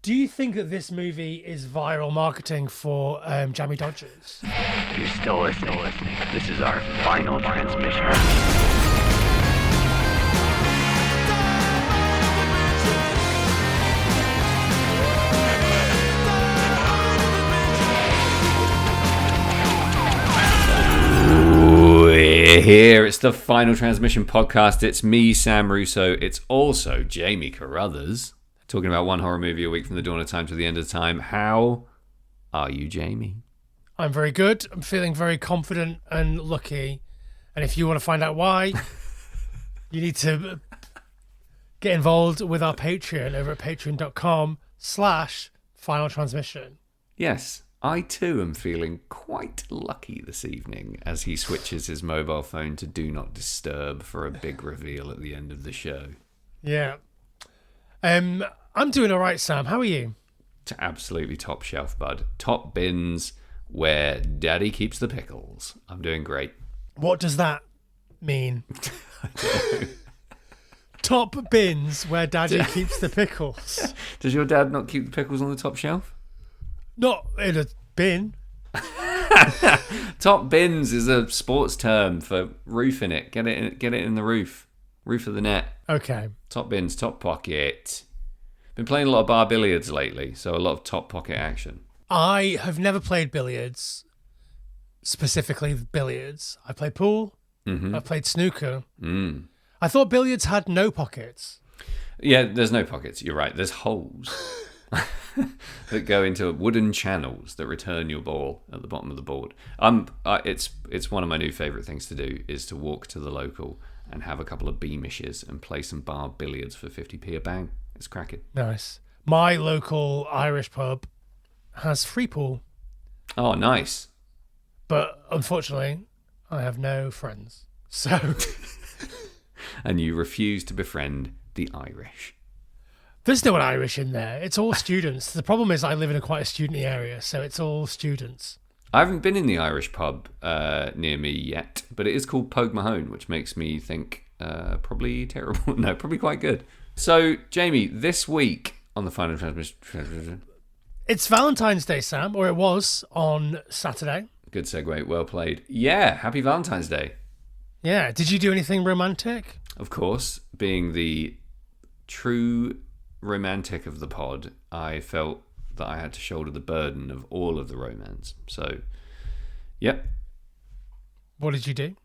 Do you think that this movie is viral marketing for Jammy Dodgers? You're still listening. This is our final transmission. We're here. It's the Final Transmission podcast. It's me, Sam Russo. It's also Jamie Carruthers. Talking about one horror movie a week from the dawn of time to the end of time. How are you, Jamie? I'm very good. I'm feeling very confident and lucky. And if you want to find out why, you need to get involved with our Patreon over at patreon.com/Final Transmission. Yes, I too am feeling quite lucky this evening as he switches his mobile phone to Do Not Disturb for a big reveal at the end of the show. Yeah. I'm doing all right, Sam. How are you? Absolutely top shelf, bud. Top bins where Daddy keeps the pickles. I'm doing great. What does that mean? Top bins where Daddy keeps the pickles. Does your dad not keep the pickles on the top shelf? Not in a bin. Top bins is a sports term for roofing it. Get it in the roof of the net. Okay. Top bins, top pocket. Been playing a lot of bar billiards lately, so a lot of top pocket action. I have never played billiards, specifically billiards. I played pool. Mm-hmm. I played snooker. I thought billiards had no pockets. Yeah, there's no pockets. You're right. There's holes that go into wooden channels that return your ball at the bottom of the board. It's one of my new favourite things to do is to walk to the local and have a couple of beamishes and play some bar billiards for 50p a bang. It's cracking. Nice. My local Irish pub has free pool. Oh, nice. But unfortunately, I have no friends. So And you refuse to befriend the Irish. there's no Irish in there. It's all students. The problem is I live in quite a student-y area, so it's all students. I haven't been in the Irish pub near me yet, but it is called Pogue Mahone, which makes me think probably terrible. No, probably quite good. So, Jamie, this week on the Final Transmission... It's Valentine's Day, Sam, or it was on Saturday. Good segue, well played. Yeah, happy Valentine's Day. Yeah. Did you do anything romantic? Of course, being the true romantic of the pod, I felt that I had to shoulder the burden of all of the romance. So, yep. What did you do?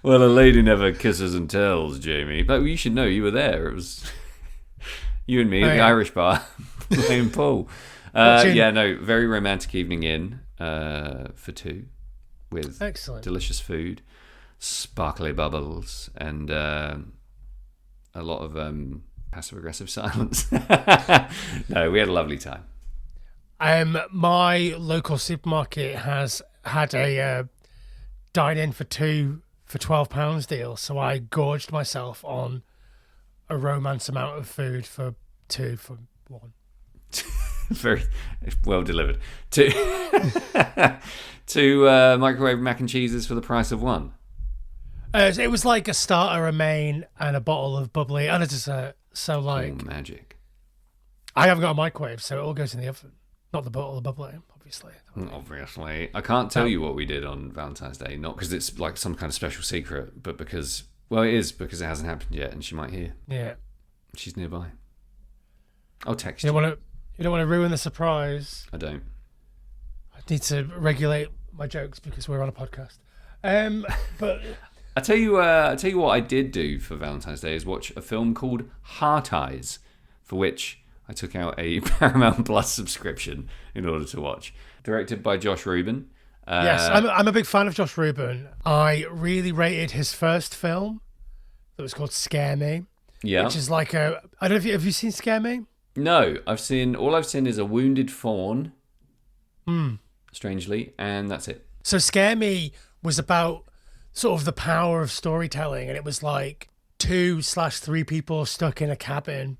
Well, a lady never kisses and tells, Jamie. But you should know, you were there. It was you and me at the Irish bar playing pool. Yeah, no, very romantic evening in for two with Excellent. delicious food, sparkly bubbles, and a lot of passive-aggressive silence. No, we had a lovely time. My local supermarket has had a dine-in for two for £12 deal, so I gorged myself on a romance amount of food for two for one. Very well delivered. Two microwave mac and cheeses for the price of one. It was like a starter, a main, and a bottle of bubbly and a dessert. So like magic. I haven't got a microwave, so it all goes in the oven. Not the bottle of bubbly, obviously. Obviously. I can't tell you what we did on Valentine's Day, not because it's like some kind of special secret, but because, well, it is because it hasn't happened yet and she might hear. Yeah. She's nearby. I'll text you. You don't want to ruin the surprise. I don't. I need to regulate my jokes because we're on a podcast. But I tell you what I did do for Valentine's Day is watch a film called Heart Eyes, for which I took out a Paramount Plus subscription in order to watch. Directed by Josh Rubin. Yes, I'm a big fan of Josh Rubin. I really rated his first film that was called Scare Me. Yeah. Which is like I don't know if have you seen Scare Me? No, all I've seen is a wounded fawn. Strangely, and that's it. So Scare Me was about sort of the power of storytelling, and it was like 2/3 people stuck in a cabin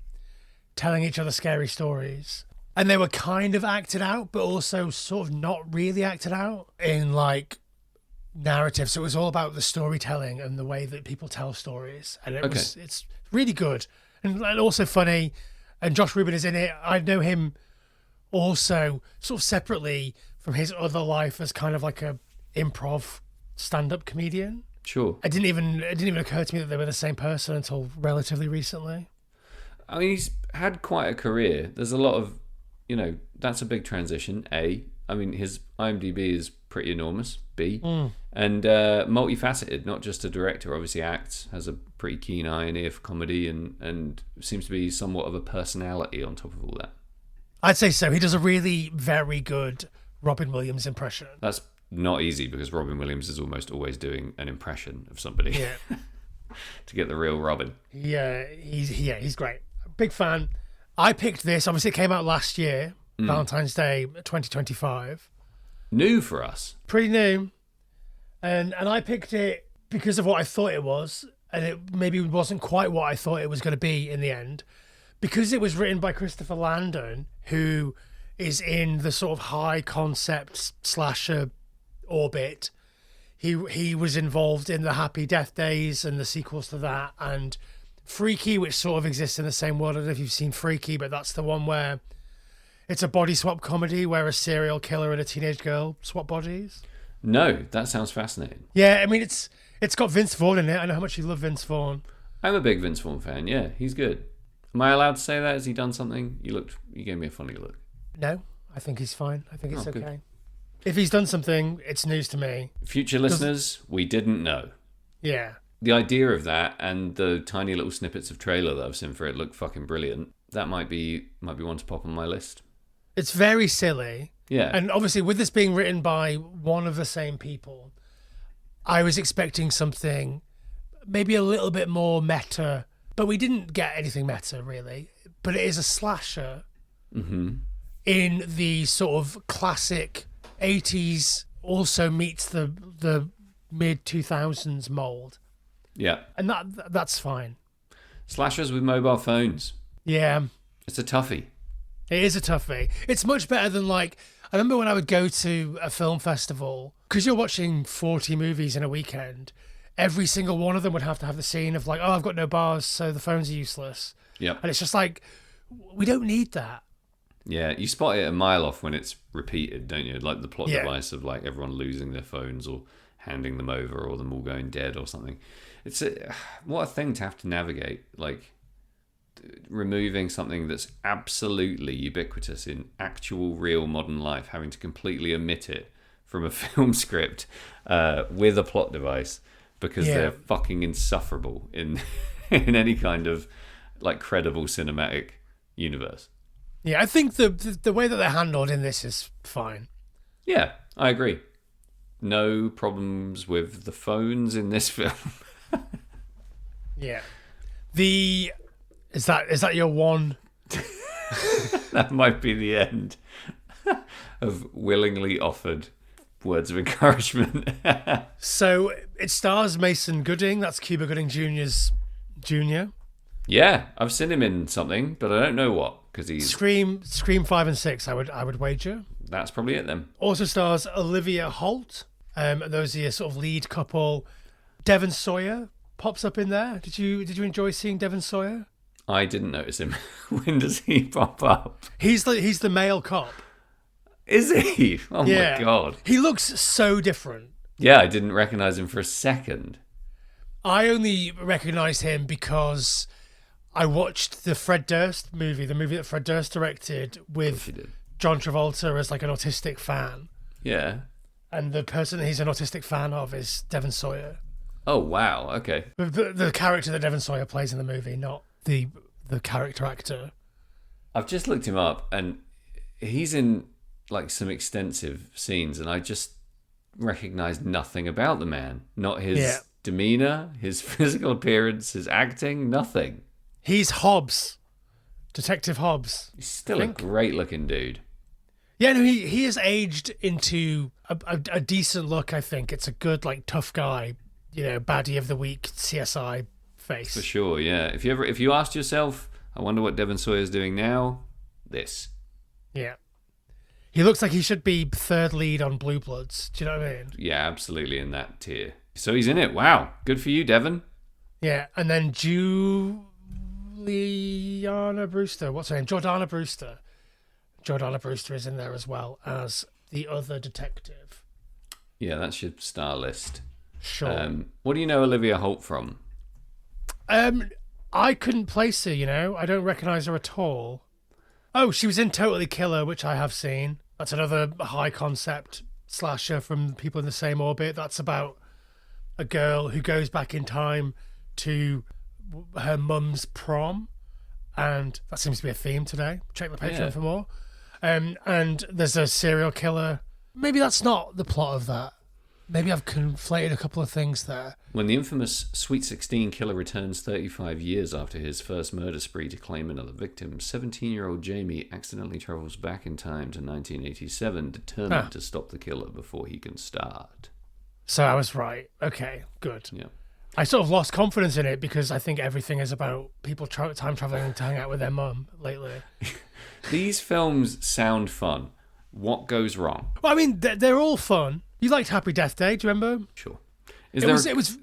telling each other scary stories. And they were kind of acted out, but also sort of not really acted out in like narrative. So it was all about the storytelling and the way that people tell stories. And it's really good and also funny. and Josh Rubin is in it. I know him also sort of separately from his other life as kind of like a improv stand-up comedian. Sure. It didn't even occur to me that they were the same person until relatively recently. I mean, he's had quite a career. There's a lot of, that's a big transition. A, I mean, his IMDb is pretty enormous. B, and multifaceted, not just a director. Obviously acts, has a pretty keen eye and ear for comedy, and seems to be somewhat of a personality on top of all that. I'd say so. He does a really very good Robin Williams impression. That's not easy because Robin Williams is almost always doing an impression of somebody. Yeah. To get the real Robin. Yeah, he's great. Big fan. I picked this. Obviously, it came out last year, Valentine's Day 2025. New for us. Pretty new. And I picked it because of what I thought it was, and it maybe wasn't quite what I thought it was going to be in the end. Because it was written by Christopher Landon, who is in the sort of high concept slasher orbit. He was involved in the Happy Death Days and the sequels to that, and Freaky, which sort of exists in the same world. I don't know if you've seen Freaky, but that's the one where it's a body swap comedy where a serial killer and a teenage girl swap bodies. No, that sounds fascinating. Yeah, I mean it's got Vince Vaughn in it. I know how much you love Vince Vaughn. I'm a big Vince Vaughn fan. Yeah, he's good. Am I allowed to say that? Has he done something? You gave me a funny look. No, I think he's fine. I think it's okay. Good. If he's done something, it's news to me. Future listeners, we didn't know. Yeah. The idea of that and the tiny little snippets of trailer that I've seen for it look fucking brilliant. That might be one to pop on my list. It's very silly. Yeah. And obviously with this being written by one of the same people, I was expecting something maybe a little bit more meta, but we didn't get anything meta really. But it is a slasher in the sort of classic 80s also meets the mid 2000s mold. Yeah. And that's fine. Slashers with mobile phones. Yeah. It's a toughie. It is a toughie. It's much better than I remember when I would go to a film festival, because you're watching 40 movies in a weekend, every single one of them would have to have the scene of I've got no bars, so the phones are useless. Yep. And it's just we don't need that. Yeah, you spot it a mile off when it's repeated, don't you? Like the plot Yeah. device of everyone losing their phones or handing them over or them all going dead or something. It's what a thing to have to navigate. Removing something that's absolutely ubiquitous in actual real modern life, having to completely omit it from a film script with a plot device because they're fucking insufferable in any kind of credible cinematic universe. Yeah, I think the way that they're handled in this is fine. Yeah, I agree. No problems with the phones in this film. Yeah. Is that your one? That might be the end of willingly offered words of encouragement. So it stars Mason Gooding. That's Cuba Gooding Jr.'s junior. Yeah, I've seen him in something, but I don't know what because he's Scream 5 and 6. I would wager. That's probably it then. Also stars Olivia Holt. Those are your sort of lead couple. Devon Sawyer pops up in there. Did you enjoy seeing Devon Sawyer? I didn't notice him. When does he pop up? He's the male cop. Is he? Oh my god. He looks so different. Yeah, I didn't recognize him for a second. I only recognized him because I watched the Fred Durst movie, the movie that Fred Durst directed with John Travolta as an autistic fan. Yeah. And the person that he's an autistic fan of is Devon Sawyer. Oh, wow. Okay. The character that Devon Sawyer plays in the movie, not the character actor. I've just looked him up and he's in some extensive scenes and I just recognized nothing about the man. Not his demeanor, his physical appearance, his acting, nothing. He's Hobbs. Detective Hobbs. He's still a great looking dude. Yeah, no, he has aged into a decent look, I think. It's a good, tough guy, baddie of the week, CSI face. For sure, yeah. If you asked yourself, I wonder what Devon Sawyer's doing now, this. Yeah. He looks like he should be third lead on Blue Bloods. Do you know what I mean? Yeah, absolutely in that tier. So he's in it. Wow. Good for you, Devon. Yeah, and then Julia Liana Brewster. What's her name? Jordana Brewster. Jordana Brewster is in there as well as the other detective. Yeah, that's your star list. Sure. What do you know Olivia Holt from? I couldn't place her, you know. I don't recognise her at all. Oh, she was in Totally Killer, which I have seen. That's another high concept slasher from people in the same orbit. That's about a girl who goes back in time to her mum's prom. And that seems to be a theme today. Check the Patreon for more. And there's a serial killer. Maybe that's not the plot of that. Maybe I've conflated a couple of things there. When the infamous Sweet 16 killer returns 35 years after his first murder spree to claim another victim, 17-year-old Jamie accidentally travels back in time to 1987, determined to stop the killer before he can start. So I was right. Okay, good. Yeah. I sort of lost confidence in it because I think everything is about people time traveling to hang out with their mum lately. These films sound fun. What goes wrong? Well, I mean, they're all fun. You liked Happy Death Day, do you remember? Sure. It was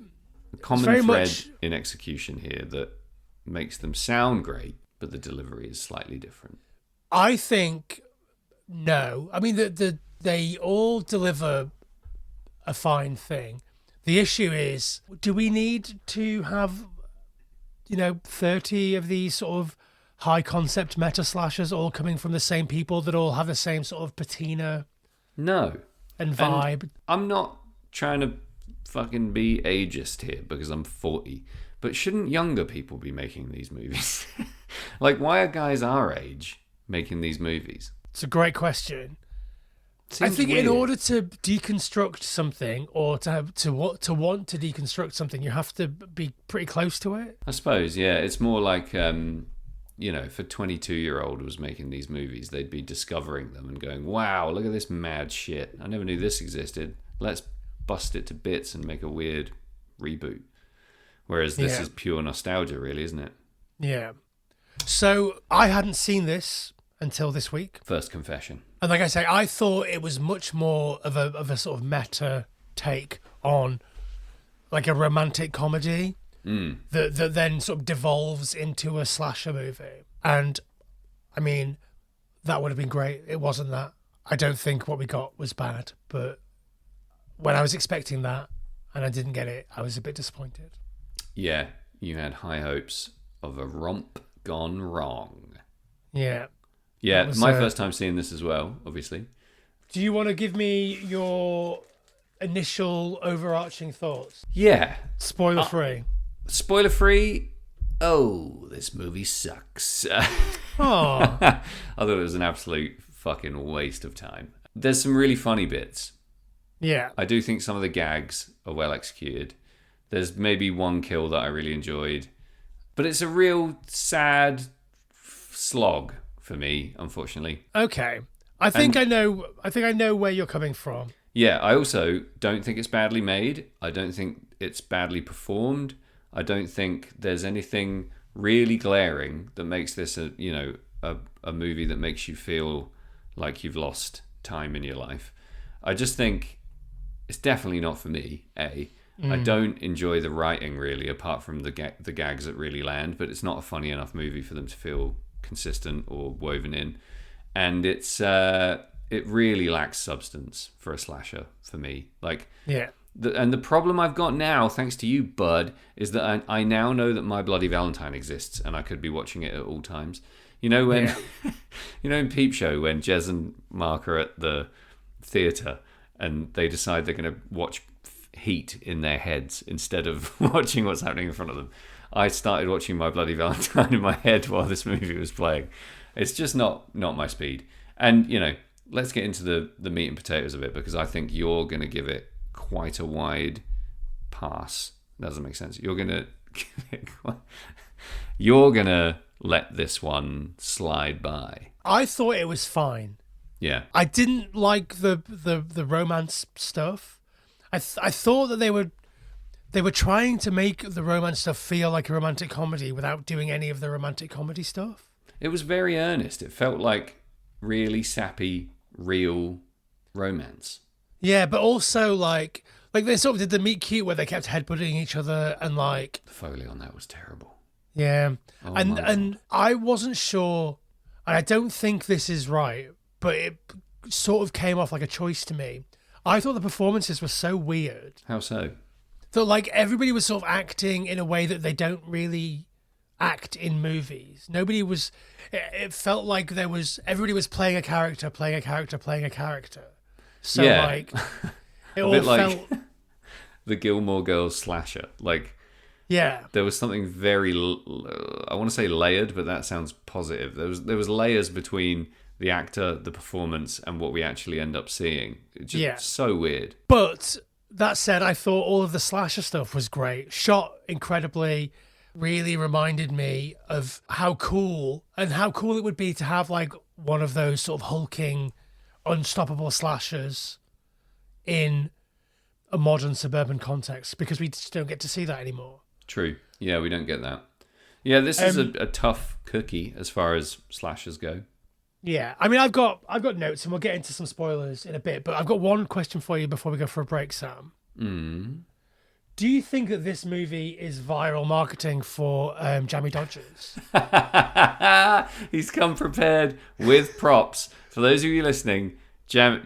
a common very thread much in execution here that makes them sound great, but the delivery is slightly different? I think no. I mean, they all deliver a fine thing. The issue is, do we need to have, 30 of these sort of high concept meta slashers all coming from the same people that all have the same sort of patina? No. And vibe. And I'm not trying to fucking be ageist here because I'm 40, but shouldn't younger people be making these movies? Like, why are guys our age making these movies? It's a great question. I think weird. in order to deconstruct something or to want to deconstruct something, you have to be pretty close to it. I suppose, yeah. It's more like, if a 22-year-old was making these movies, they'd be discovering them and going, wow, look at this mad shit. I never knew this existed. Let's bust it to bits and make a weird reboot. Whereas this is pure nostalgia, really, isn't it? Yeah. So I hadn't seen this until this week. First confession. And like I say, I thought it was much more of a sort of meta take on like a romantic comedy that then sort of devolves into a slasher movie. And I mean, that would have been great. It wasn't that. I don't think what we got was bad, but when I was expecting that and I didn't get it, I was a bit disappointed. Yeah, you had high hopes of a romp gone wrong. Yeah. Yeah, was, my first time seeing this as well, obviously. Do you want to give me your initial overarching thoughts? Yeah. Spoiler free. Spoiler free. Oh, this movie sucks. Oh. I thought it was an absolute fucking waste of time. There's some really funny bits. Yeah. I do think some of the gags are well executed. There's maybe one kill that I really enjoyed. But it's a real sad slog for me, unfortunately. Okay. I think I know where you're coming from. Yeah, I also don't think it's badly made. I don't think it's badly performed. I don't think there's anything really glaring that makes this a movie that makes you feel like you've lost time in your life. I just think it's definitely not for me, A. I don't enjoy the writing really, apart from the gags that really land, but it's not a funny enough movie for them to feel consistent or woven in. And it really lacks substance for a slasher for me. Like, yeah. And the problem I've got now, thanks to you, bud, is that I now know that My Bloody Valentine exists, and I could be watching it at all times. You know when, in Peep Show, when Jez and Mark are at the theatre and they decide they're going to watch Heat in their heads instead of watching what's happening in front of them. I started watching My Bloody Valentine in my head while this movie was playing. It's just not my speed. And, let's get into the meat and potatoes of it, because I think you're going to give it quite a wide pass. That doesn't make sense. You're going to let this one slide by. I thought it was fine. Yeah. I didn't like the romance stuff. I thought that they were trying to make the romance stuff feel like a romantic comedy without doing any of the romantic comedy stuff. It was very earnest. It felt like really sappy, real romance. Yeah, but also like they sort of did the meet cute where they kept headbutting each other and like... The Foley on that was terrible. Yeah. Oh and my and I wasn't sure, and I don't think this is right, but it sort of came off like a choice to me. I thought the performances were so weird How so? that like everybody was sort of acting in a way that they don't really act in movies. Nobody was. It felt like everybody was playing a character, playing a character, playing a character. So Yeah. like it A all bit like felt. the Gilmore Girls slasher. Like, Yeah. there was something very, I want to say layered, but that sounds positive. There was layers between the actor, the performance, and what we actually end up seeing. It's just Yeah. so weird. But that said, I thought all of the slasher stuff was great. Shot incredibly, really reminded me of how cool it would be to have like one of those sort of hulking, unstoppable slashers in a modern suburban context, because we just don't get to see that anymore. True. Yeah, we don't get that. Yeah, this is a tough cookie as far as slashers go. Yeah, I mean, I've got notes, and we'll get into some spoilers in a bit. But I've got one question for you before we go for a break, Sam. Do you think that this movie is viral marketing for Jammy Dodgers? He's come prepared with props. For those of you listening, Jammy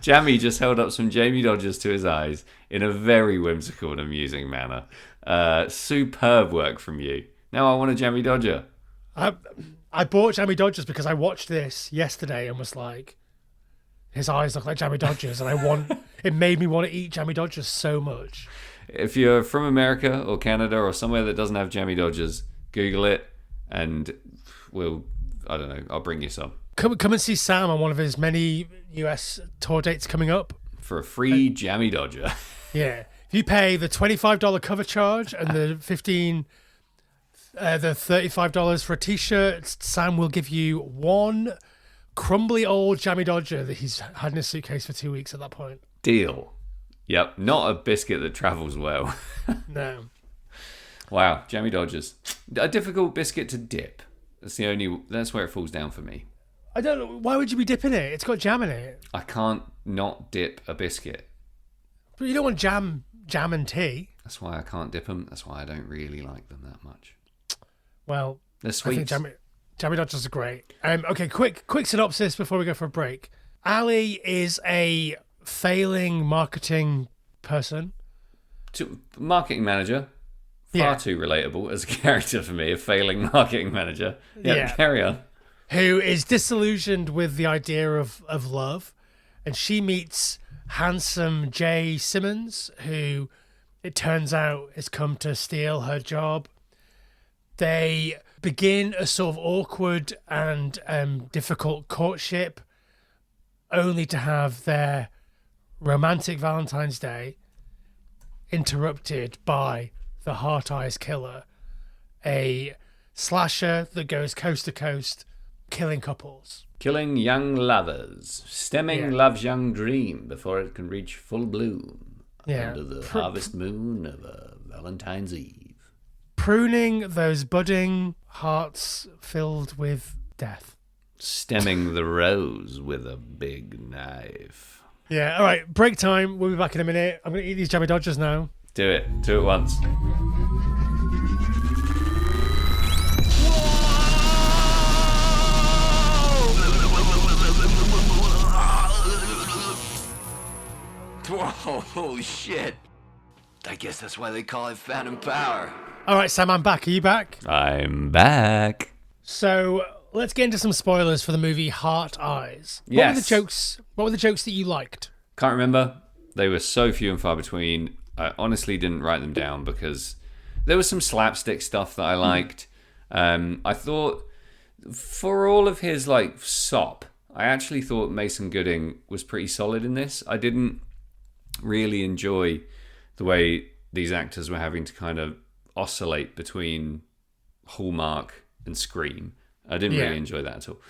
Jammy just held up some Jamie Dodgers to his eyes in a very whimsical and amusing manner. Superb work from you. Now I want a Jammy Dodger. I bought Jammy Dodgers because I watched this yesterday and was like, his eyes look like Jammy Dodgers, and it made me want to eat Jammy Dodgers so much. If you're from America or Canada or somewhere that doesn't have Jammy Dodgers, Google it, and I'll bring you some. Come and see Sam on one of his many US tour dates coming up. For a free Jammy Dodger. Yeah. If you pay the $25 cover charge and the $35 for a t-shirt, Sam will give you one crumbly old Jammy Dodger that he's had in his suitcase for 2 weeks at that point. Deal. Yep, not a biscuit that travels well. No. Wow, Jammy Dodgers. A difficult biscuit to dip. That's where it falls down for me. I don't know. Why would you be dipping it? It's got jam in it. I can't not dip a biscuit. But you don't want jam and tea. That's why I can't dip them. That's why I don't really like them that much. Well, They're sweet. I think Jammy Dodgers are great. Okay, quick synopsis before we go for a break. Ali is a failing marketing person. Marketing manager. Far too relatable as a character for me, a failing marketing manager. Yeah, carry on. Who is disillusioned with the idea of love. And she meets handsome Jay Simmons, who it turns out has come to steal her job. They begin a sort of awkward and difficult courtship, only to have their romantic Valentine's Day interrupted by the Heart Eyes Killer, a slasher that goes coast to coast, killing couples. Killing young lovers, stemming love's young dream before it can reach full bloom under the harvest moon of Valentine's Eve. Pruning those budding hearts filled with death. Stemming the rose with a big knife. Yeah, all right, break time. We'll be back in a minute. I'm going to eat these Jammy Dodgers now. Do it once. Whoa, holy shit. I guess that's why they call it Phantom Power. All right, Sam, I'm back. Are you back? I'm back. So let's get into some spoilers for the movie Heart Eyes. Yes. What were the jokes that you liked? Can't remember. They were so few and far between. I honestly didn't write them down because there was some slapstick stuff that I liked. I thought for all of his like sop, I actually thought Mason Gooding was pretty solid in this. I didn't really enjoy the way these actors were having to kind of oscillate between Hallmark and Scream. I didn't really enjoy that at all.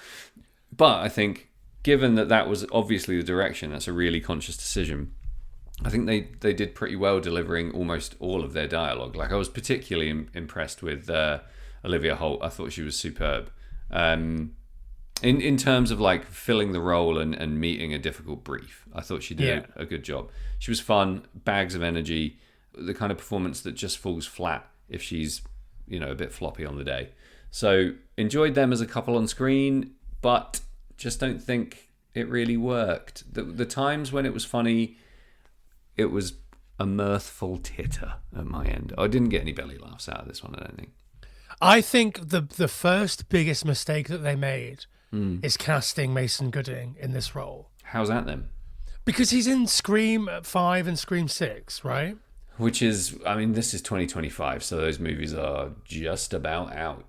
But I think given that was obviously the direction, that's a really conscious decision. I think they did pretty well delivering almost all of their dialogue. Like I was particularly impressed with Olivia Holt. I thought she was superb. In terms of like filling the role and meeting a difficult brief, I thought she did a good job. She was fun, bags of energy. the kind of performance that just falls flat if she's, a bit floppy on the day. So enjoyed them as a couple on screen, but just don't think it really worked. The times when it was funny, it was a mirthful titter at my end. I didn't get any belly laughs out of this one, I don't think. I think the first biggest mistake that they made is casting Mason Gooding in this role. How's that then? Because he's in Scream 5 and Scream 6, right? Which is, this is 2025, so those movies are just about out,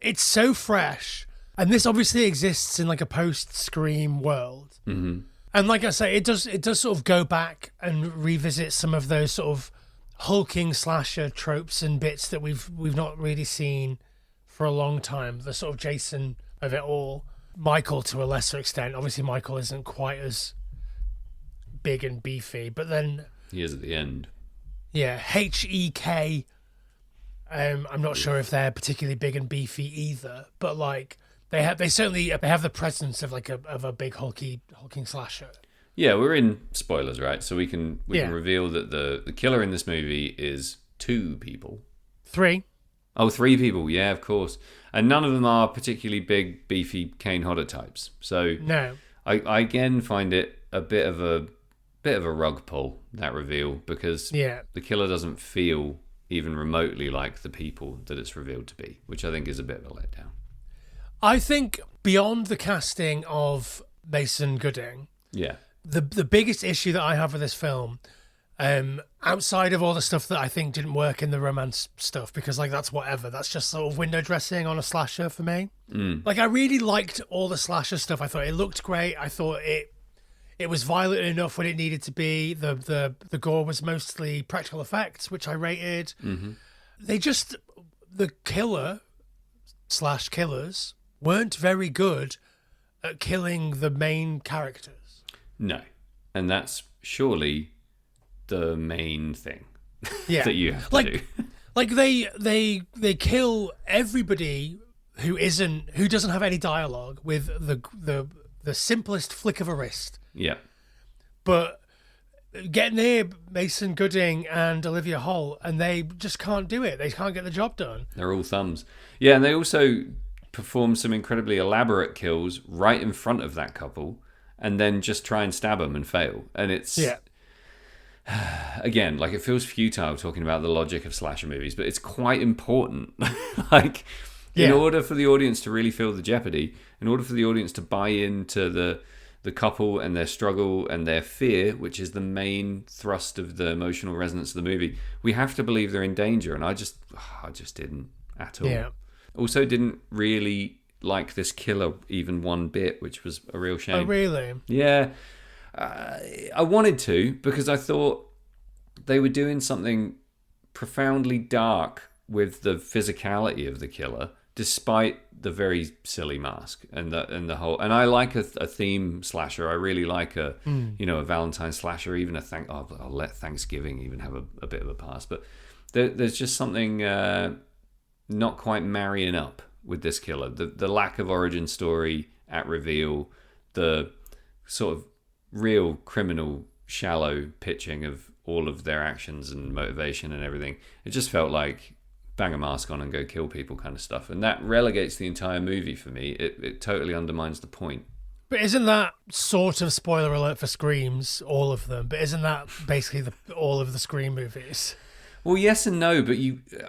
It's so fresh. And this obviously exists in like a post-Scream world. Mm-hmm. And like I say, it does sort of go back and revisit some of those sort of hulking slasher tropes and bits that we've not really seen for a long time. The sort of Jason of it all. Michael to a lesser extent. Obviously Michael isn't quite as big and beefy, but then he is at the end. Yeah, HEK. I'm not sure if they're particularly big and beefy either, but like they have the presence of like a big hulking slasher. Yeah, we're in spoilers, right? So we can reveal that the killer in this movie is 2 people. 3. Oh, 3 people. Yeah, of course. And none of them are particularly big, beefy Kane Hodder types. So no, I again find it a bit of a rug pull, that reveal, because the killer doesn't feel even remotely like the people that it's revealed to be, which I think is a bit of a letdown. I think beyond the casting of Mason Gooding, the biggest issue that I have with this film, outside of all the stuff that I think didn't work in the romance stuff, because like that's just sort of window dressing on a slasher for me. Like I really liked all the slasher stuff. I thought it looked great. I thought it was violent enough when it needed to be. The gore was mostly practical effects, which I rated. Mm-hmm. The killer/killers weren't very good at killing the main characters. No. And that's surely the main thing that you have to do. Like they kill everybody who doesn't have any dialogue with the simplest flick of a wrist. Yeah. But get near Mason Gooding and Olivia Holt and they just can't do it. They can't get the job done. They're all thumbs. Yeah, and they also perform some incredibly elaborate kills right in front of that couple and then just try and stab them and fail. And it's... Yeah. Again, like it feels futile talking about the logic of slasher movies, but it's quite important. Like, in order for the audience to really feel the jeopardy, in order for the audience to buy into the couple and their struggle and their fear, which is the main thrust of the emotional resonance of the movie, we have to believe they're in danger. And I just didn't at all. Yeah. Also didn't really like this killer even one bit, which was a real shame. Oh, really? Yeah. I wanted to, because I thought they were doing something profoundly dark with the physicality of the killer, despite the very silly mask and the whole. And I like a theme slasher. I really like a Valentine slasher. Even I'll let Thanksgiving even have a bit of a pass. But there's just something not quite marrying up with this killer. The lack of origin story at reveal, the sort of real criminal shallow pitching of all of their actions and motivation and everything. It just felt like bang a mask on and go kill people kind of stuff, and that relegates the entire movie for me. It totally undermines the point. But isn't that sort of, spoiler alert for Screams, all of them, but isn't that basically all of the Scream movies? Well, yes and no, but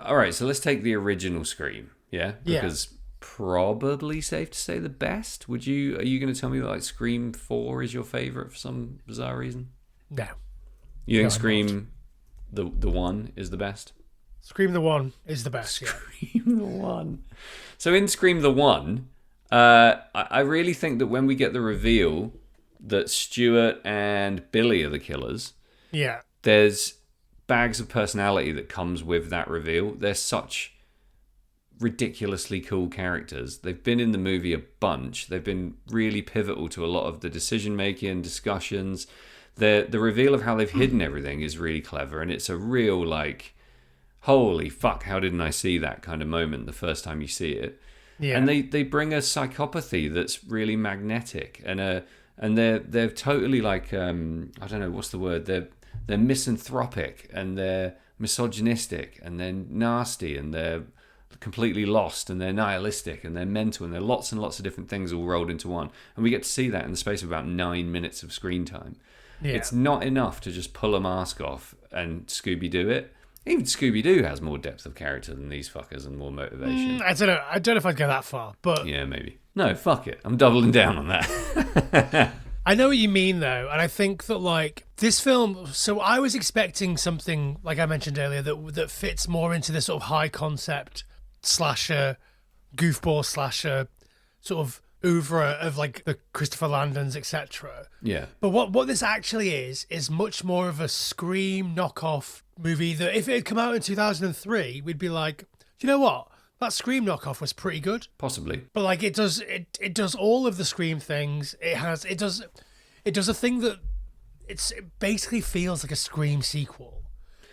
alright, so let's take the original Scream, because probably safe to say the best. Are you going to tell me that like Scream 4 is your favourite for some bizarre reason? No. You think Scream the 1 is the best? Scream the 1 is the best. Scream the 1. So in Scream the 1, I really think that when we get the reveal that Stuart and Billy are the killers, there's bags of personality that comes with that reveal. They're such ridiculously cool characters. They've been in the movie a bunch. They've been really pivotal to a lot of the decision making and discussions. The reveal of how they've hidden everything is really clever, and it's a real like, holy fuck, how didn't I see that kind of moment the first time you see it? Yeah. And they bring a psychopathy that's really magnetic, and they're totally like I don't know what's the word. they're misanthropic and they're misogynistic and they're nasty and they're completely lost and they're nihilistic and they're mental and they're lots and lots of different things all rolled into one. And we get to see that in the space of about 9 minutes of screen time. Yeah. It's not enough to just pull a mask off and Scooby-Doo it. Even Scooby-Doo has more depth of character than these fuckers and more motivation. I don't know if I'd go that far, but... Yeah, maybe. No, fuck it. I'm doubling down on that. I know what you mean, though, and I think that, like, this film... So I was expecting something, like I mentioned earlier, that fits more into this sort of high-concept slasher, goofball slasher, sort of oeuvre of, like, the Christopher Landons, etc. Yeah. But what this actually is much more of a Scream knockoff movie that if it had come out in 2003, we'd be like, you know what? That Scream knockoff was pretty good. Possibly. But like it does all of the Scream things. It does a thing that it basically feels like a Scream sequel.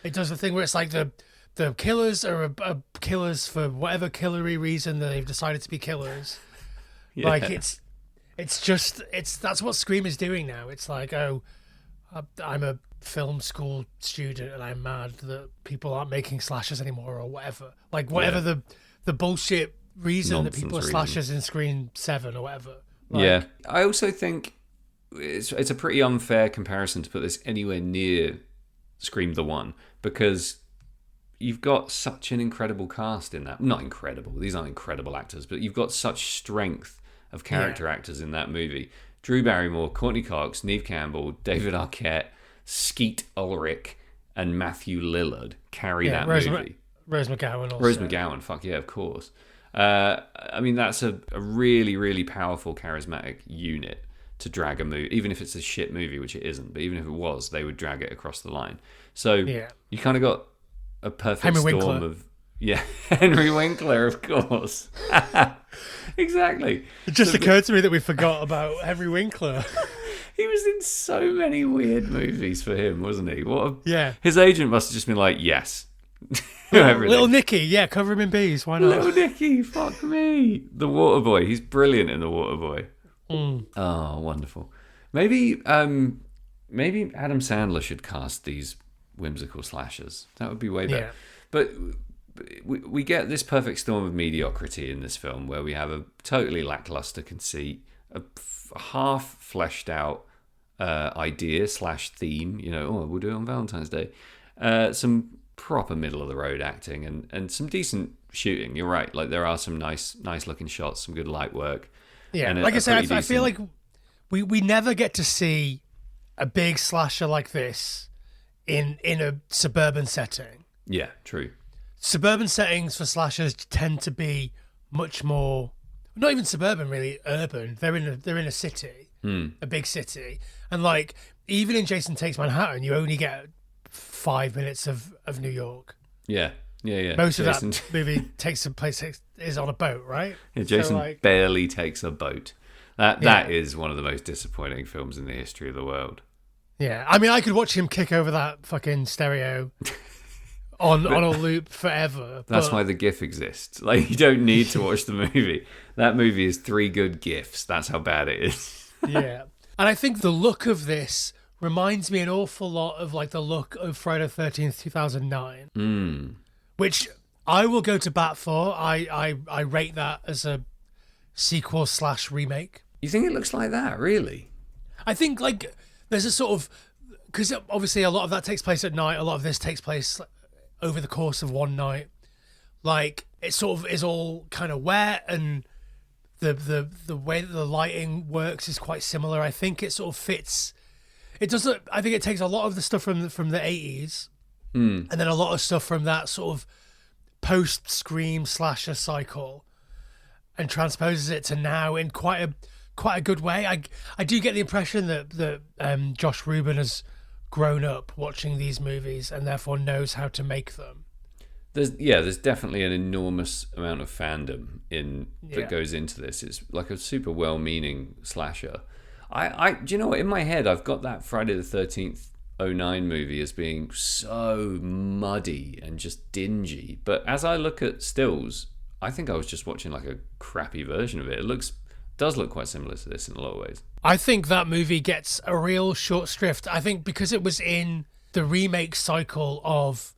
It does the thing where it's like the killers are killers for whatever killery reason that they've decided to be killers. Yeah. Like that's what Scream is doing now. It's like, oh, I'm a film school student and I'm mad that people aren't making slashers anymore or whatever. Like whatever the bullshit reason that people are slashers in Scream 7 or whatever. Like, yeah. I also think it's a pretty unfair comparison to put this anywhere near Scream the One, because you've got such an incredible cast in that. Not incredible. These aren't incredible actors, but you've got such strength of character actors in that movie. Drew Barrymore, Courtney Cox, Neve Campbell, David Arquette, Skeet Ulrich, and Matthew Lillard carry that movie. Rose McGowan also. Rose McGowan, fuck yeah, of course. I mean, that's a really, really powerful, charismatic unit to drag a movie, even if it's a shit movie, which it isn't, but even if it was, they would drag it across the line. So you kind of got a perfect storm of... Yeah, Henry Winkler, of course. Exactly. It just occurred to me that we forgot about Henry Winkler. He was in so many weird movies for him, wasn't he? Yeah. His agent must have just been like, yes. Little Nicky, cover him in bees, why not? Little Nicky, fuck me. The Waterboy, he's brilliant in The Waterboy. Oh, wonderful. Maybe Adam Sandler should cast these whimsical slashers. That would be way better. Yeah. But we get this perfect storm of mediocrity in this film where we have a totally lackluster conceit, a half fleshed out idea / theme, we'll do it on Valentine's Day, some proper middle of the road acting and some decent shooting. You're right, like there are some nice looking shots, some good light work. Yeah, like I said, I feel like we never get to see a big slasher like this in a suburban setting. Yeah, true. Suburban settings for slashers tend to be much more, not even suburban really, urban. They're in a city, a big city, and like even in Jason Takes Manhattan, you only get 5 minutes of New York. Yeah. Most of that movie is on a boat, right? Yeah, Jason barely takes a boat. That is one of the most disappointing films in the history of the world. Yeah, I mean, I could watch him kick over that fucking stereo on a loop forever. That's why the GIF exists. Like, you don't need to watch the movie. That movie is 3 good GIFs. That's how bad it is. Yeah, and I think the look of this reminds me an awful lot of like the look of Friday the 13th, 2009. Which I will go to bat for. I rate that as a sequel / remake. You think it looks like that, really? I think like there's a sort of, because obviously a lot of that takes place at night. A lot of this takes place over the course of one night. Like it sort of is all kind of wet, and the way that the lighting works is quite similar. I think it sort of fits. It does. I think it takes a lot of the stuff from the 80s. And then a lot of stuff from that sort of post-Scream slasher cycle and transposes it to now in quite a good way. I do get the impression that Josh Rubin has grown up watching these movies and therefore knows how to make them. There's definitely an enormous amount of fandom that goes into this. It's like a super well-meaning slasher. Do you know what? In my head, I've got that Friday the 13th 09 movie as being so muddy and just dingy, but as I look at stills, I think I was just watching like a crappy version of it. It does look quite similar to this in a lot of ways. I think that movie gets a real short shrift. I think because it was in the remake cycle of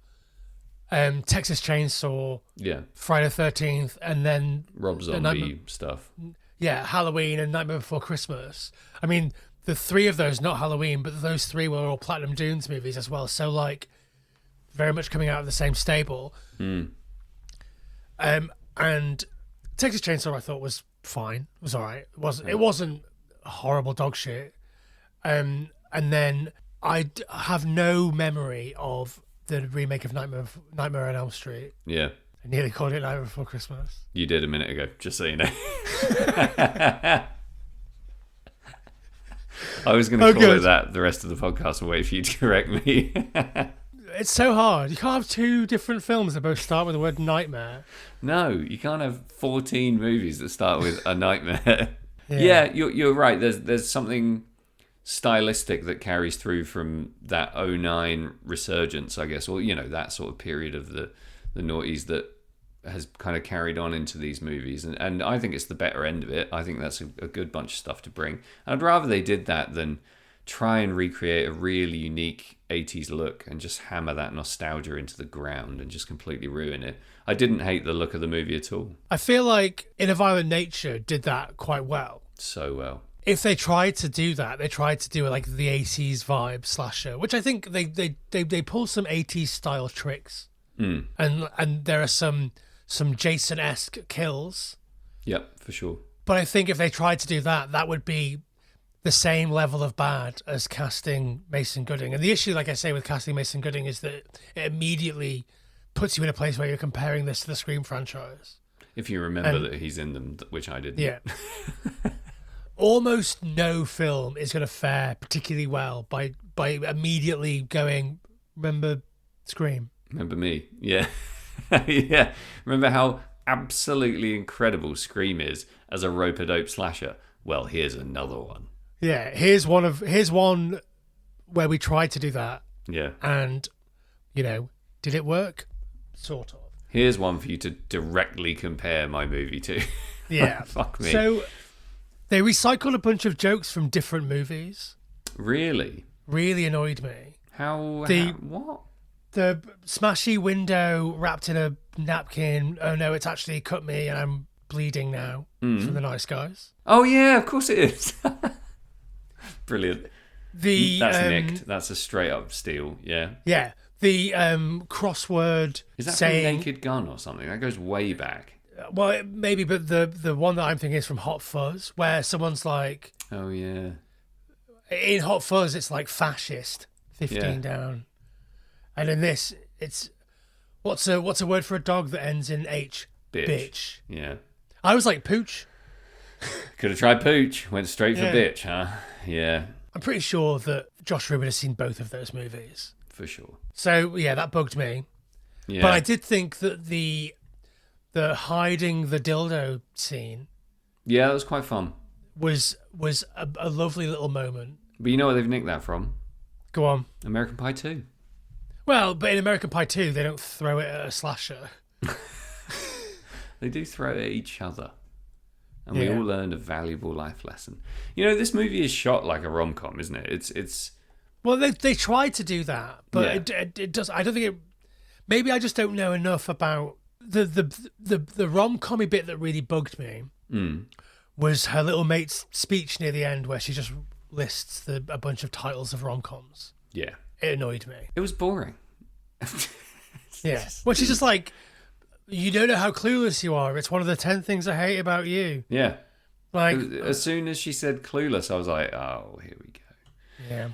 Texas Chainsaw, Yeah. Friday the 13th, and then Rob Zombie stuff. yeah, Halloween and Nightmare Before Christmas. I mean, the three of those, not Halloween, but those three were all Platinum Dunes movies as well. So, like, very much coming out of the same stable. And Texas Chainsaw, I thought, was fine. It was all right. It wasn't horrible dog shit. And then I have no memory of the remake of Nightmare on Elm Street. Yeah. I nearly called it Nightmare Before Christmas. You did a minute ago, just so you know. I was going to call it that the rest of the podcast and wait for you to correct me. It's so hard. You can't have two different films that both start with the word nightmare. No, you can't have 14 movies that start with a nightmare. Yeah, you're right. There's something stylistic that carries through from that '09 resurgence, I guess, or that sort of period of the noughties that has kind of carried on into these movies, and I think it's the better end of it. I think that's a good bunch of stuff to bring. I'd rather they did that than try and recreate a really unique 80s look and just hammer that nostalgia into the ground and just completely ruin it. I didn't hate the look of the movie at all. I feel like In a Violent Nature did that quite well. So well. If they tried to do that, they tried to do like the 80s vibe slasher, which I think they pull some 80s style tricks. And there are some Jason-esque kills. Yep, for sure. But I think if they tried to do that, that would be the same level of bad as casting Mason Gooding. And the issue, like I say, with casting Mason Gooding is that it immediately puts you in a place where you're comparing this to the Scream franchise. If you remember that he's in them, which I didn't. Yeah. Almost no film is going to fare particularly well by immediately going, remember Scream? Remember me? Yeah. Yeah. Remember how absolutely incredible Scream is as a rope-a-dope slasher? Well, here's another one. Yeah, here's one where we tried to do that. Yeah. And, did it work? Sort of. Here's one for you to directly compare my movie to. Yeah. Fuck me. So they recycled a bunch of jokes from different movies. Really? Really annoyed me. What? The smashy window wrapped in a napkin. Oh no, it's actually cut me and I'm bleeding now from The Nice Guys. Oh yeah, of course it is. Brilliant. That's nicked. That's a straight up steal. Yeah. Yeah. The crossword Is that saying from Naked Gun or something? That goes way back. Well, maybe, but the one that I'm thinking is from Hot Fuzz, where someone's like, oh yeah. In Hot Fuzz, it's like fascist, 15 down, and in this, it's what's a word for a dog that ends in H? Bitch. Yeah. I was like pooch. Could have tried pooch. Went straight for bitch, huh? Yeah. I'm pretty sure that Josh Rubin has seen both of those movies. For sure. So yeah, that bugged me. Yeah. But I did think that the hiding the dildo scene. Yeah, that was quite fun. Was a lovely little moment. But you know what they've nicked that from? Go on. American Pie 2. Well, but in American Pie 2, they don't throw it at a slasher. They do throw it at each other. And we all learned a valuable life lesson. This movie is shot like a rom-com, isn't it? It's Well, they tried to do that, but it does. I don't think it. Maybe I just don't know enough about the rom-commy bit that really bugged me. Was her little mate's speech near the end, where she just lists a bunch of titles of rom-coms. Yeah, it annoyed me. It was boring. Yeah, well, she's just like, you don't know how clueless you are. It's one of the 10 things I hate about you. Yeah, like as soon as she said clueless, I was like, oh, here we go. Yeah.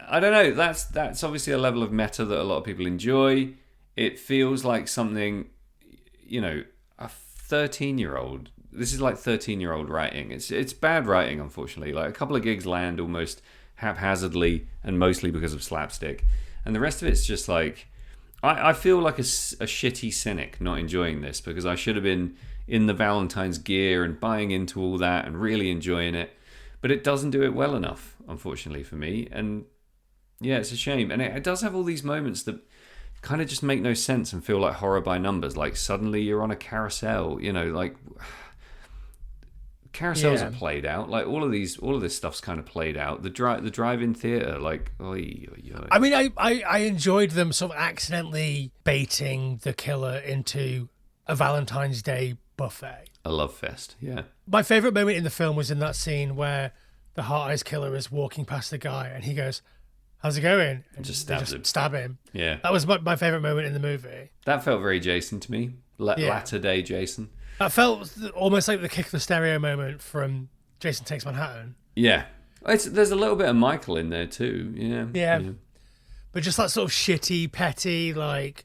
I don't know. That's obviously a level of meta that a lot of people enjoy. It feels like something, a 13-year-old. This is like 13-year-old writing. It's bad writing, unfortunately. Like a couple of gigs land almost haphazardly and mostly because of slapstick, and the rest of it's just like I feel like a shitty cynic not enjoying this because I should have been in the Valentine's gear and buying into all that and really enjoying it. But it doesn't do it well enough, unfortunately, for me. And yeah, it's a shame. And it does have all these moments that kind of just make no sense and feel like horror by numbers. Like suddenly you're on a carousel, like carousels Yeah. are played out. Like all of this stuff's kind of played out. The drive-in theater, like, oy, oy, oy. I mean, I enjoyed them sort of accidentally baiting the killer into a Valentine's Day buffet. A love fest. Yeah. My favorite moment in the film was in that scene where the Heart Eyes killer is walking past the guy and he goes, "How's it going?" And Just they stabs him. stab him. Yeah. That was my favorite moment in the movie. That felt very Jason to me. Yeah. Latter day Jason. That felt almost like the kick of the stereo moment from Jason Takes Manhattan. Yeah. There's a little bit of Michael in there too. Yeah. Yeah. But just that sort of shitty, petty, like,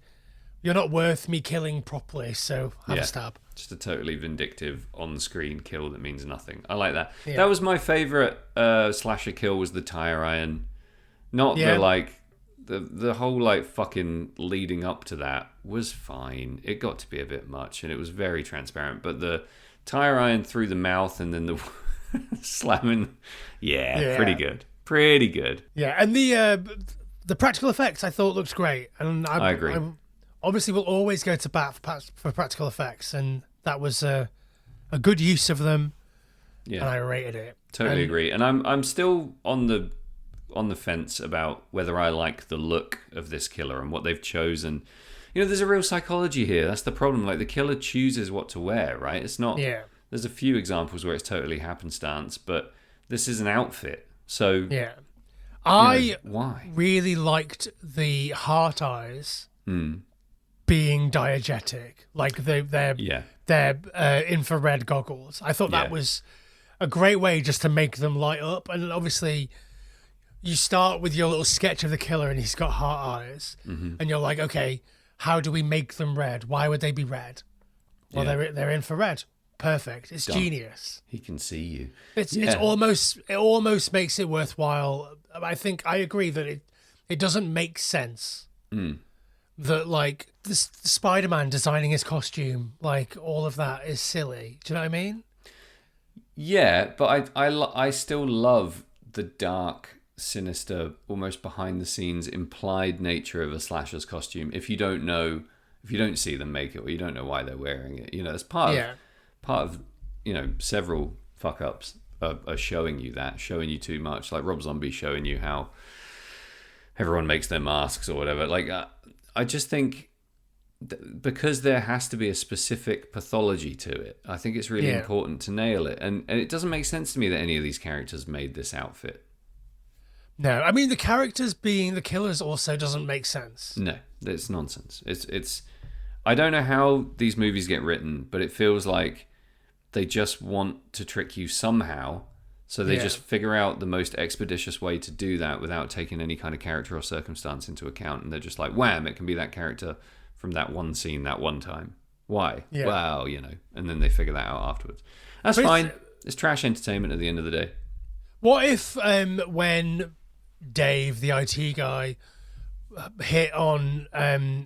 you're not worth me killing properly, so have a stab. Just a totally vindictive on-screen kill that means nothing. I like that. Yeah. That was my favourite slasher kill, was the tire iron. Not Yeah. the, like, the whole, like, fucking leading up to that was fine. It got to be a bit much, and it was very transparent. But the tire iron through the mouth and then the slamming, pretty good. Pretty good. Yeah, and the practical effects I thought looked great. And I agree. Obviously, we'll always go to bat for practical effects, and that was a good use of them. Yeah, and I rated it. Totally agree. And I'm still on the fence about whether I like the look of this killer and what they've chosen. You know, there's a real psychology here. That's the problem. Like, the killer chooses what to wear, right? It's not. Yeah. There's a few examples where it's totally happenstance, but this is an outfit. So Yeah, I why? really liked the heart eyes being diegetic, like their infrared goggles. I thought that was a great way just to make them light up. And obviously, you start with your little sketch of the killer, and he's got heart eyes, and you're like, okay, how do we make them red? Why would they be red? Well, they're infrared. Perfect. It's genius. He can see you. It almost makes it worthwhile. I think I agree that it doesn't make sense that, like, the Spider-Man designing his costume, like, all of that is silly. Do you know what I mean? Yeah, but I still love the dark, sinister, almost behind the scenes implied nature of a slasher's costume. If you don't see them make it, or you don't know why they're wearing it, you know, it's part of you know, several fuck ups are showing you too much. Like Rob Zombie showing you how everyone makes their masks or whatever. Like, I just think because there has to be a specific pathology to it, I think it's really important to nail it. And it doesn't make sense to me that any of these characters made this outfit. No, I mean, the characters being the killers also doesn't make sense. No, it's nonsense. It's I don't know how these movies get written, but it feels like they just want to trick you somehow. So they just figure out the most expeditious way to do that without taking any kind of character or circumstance into account. And they're just like, wham, it can be that character from that one scene, that one time. Why? Yeah. Well, you know. And then they figure that out afterwards. That's fine. It's trash entertainment at the end of the day. What if when Dave, the IT guy, hit on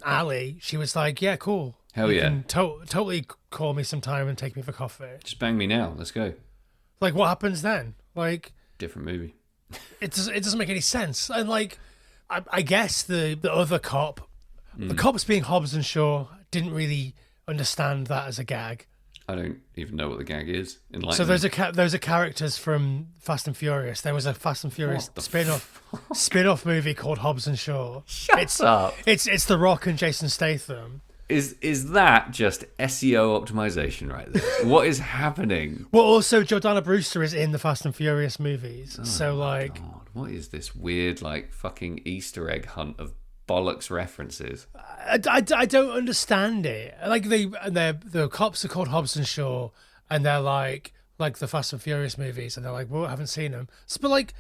Ali, she was like, yeah, cool. Hell You yeah. can totally call me sometime and take me for coffee. Just bang me now. Let's go. Like, what happens then? Like, Different movie. it doesn't make any sense. And, like, I guess the other cop, the cops being Hobbs and Shaw, didn't really understand that as a gag. I don't even know what the gag is. So those are characters from Fast and Furious. There was a Fast and Furious spin-off movie called Hobbs and Shaw. Shut up. It's The Rock and Jason Statham. Is that just SEO optimization right there? What is happening? Well, also Jordana Brewster is in the Fast and Furious movies. So, like, God, what is this weird, like, fucking Easter egg hunt of bollocks references? I don't understand it. Like, the cops are called Hobbs and Shaw, and they're like the Fast and Furious movies, and they're like, well, I haven't seen them. But, like,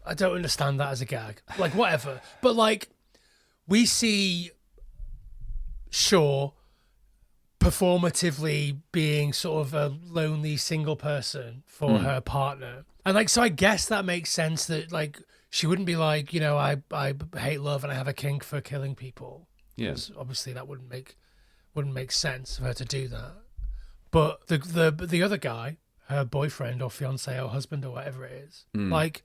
I don't understand that as a gag. Like, whatever. But, like, we see Shaw performatively being sort of a lonely single person for her partner. And, like, so I guess that makes sense that, like, she wouldn't be like, you know, I hate love and I have a kink for killing people. Yeah. Obviously that wouldn't make sense for her to do that. But the other guy, her boyfriend or fiance or husband or whatever it is, like,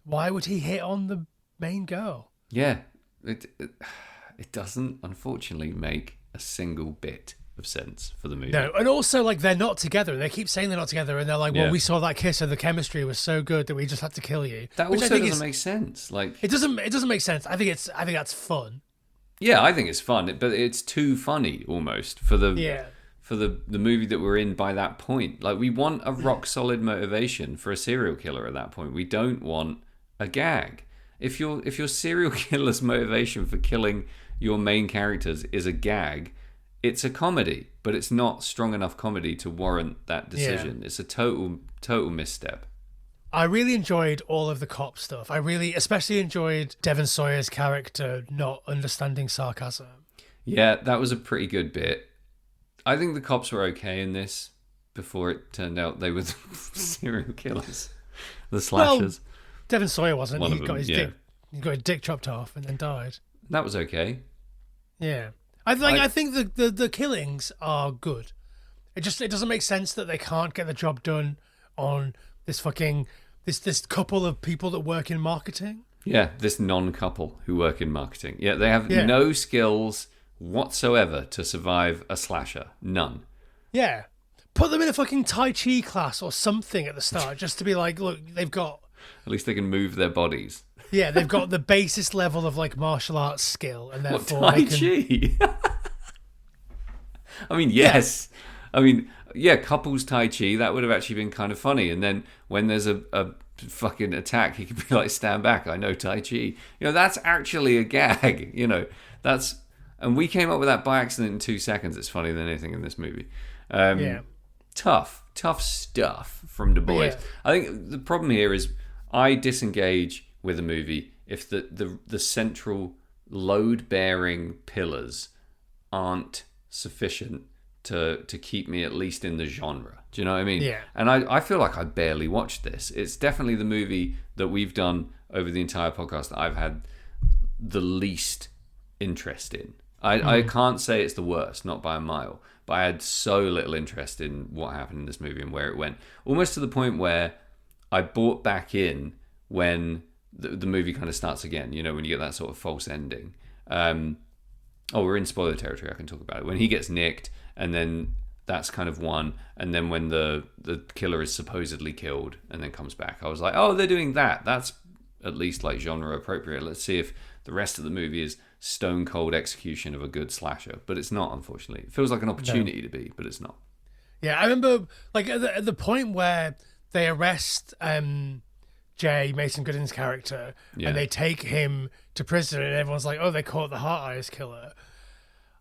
why would he hit on the main girl? Yeah. It doesn't, unfortunately, make a single bit of sense for the movie. No, and also like they're not together. They keep saying they're not together, and they're like, "Well, Yeah. we saw that kiss, and the chemistry was so good that we just had to kill you." That Which I also think doesn't make sense. Like, it doesn't. It doesn't make sense. I think that's fun. yeah, I think it's fun, but it's too funny almost for the Yeah. for the movie that we're in by that point. Like, we want a rock solid motivation for a serial killer at that point. We don't want a gag. If your serial killer's motivation for killing your main characters is a gag, it's a comedy, but it's not strong enough comedy to warrant that decision. It's a total misstep. I really enjoyed all of the cop stuff. I really, especially enjoyed Devon Sawyer's character not understanding sarcasm. Yeah, that was a pretty good bit. I think the cops were okay in this before it turned out they were the serial killers, the slashers. Well, Devon Sawyer wasn't. One He of got them, his yeah. dick. He got his dick chopped off and then died. That was okay. Yeah, I think the killings are good. It doesn't make sense that they can't get the job done on this couple of people that work in marketing. Yeah, this non-couple who work in marketing. Yeah, they have Yeah. no skills whatsoever to survive a slasher. None. Yeah, put them in a fucking Tai Chi class or something at the start, just to be like, look, they've got. At least they can move their bodies. Yeah, they've got the basis level of like martial arts skill, and What, therefore Tai they can. Chi? I mean, yes. I mean, yeah, couples Tai Chi, that would have actually been kind of funny. And then when there's a fucking attack, he could be like, stand back, I know Tai Chi. You know, that's actually a gag. You know, and we came up with that by accident in 2 seconds. It's funnier than anything in this movie. Yeah. Tough stuff from Du Bois. Yeah. I think the problem here is I disengage with a movie if the central load-bearing pillars aren't sufficient to keep me at least in the genre. Do you know what I mean? Yeah. And I feel like I barely watched this. It's definitely the movie that we've done over the entire podcast that I've had the least interest in. I can't say it's the worst, not by a mile, but I had so little interest in what happened in this movie and where it went. Almost to the point where I bought back in when the movie kind of starts again, you know, when you get that sort of false ending. We're in spoiler territory, I can talk about it. When he gets nicked, and then that's kind of one, and then when the killer is supposedly killed and then comes back, I was like, oh, they're doing that. That's at least like genre appropriate. Let's see if the rest of the movie is stone cold execution of a good slasher. But it's not, unfortunately. It feels like an opportunity to be, but it's not. Yeah, I remember like at the point where they arrest Jay, Mason Gooding's character, and they take him to prison, and everyone's like, oh, they caught the Heart Eyes killer.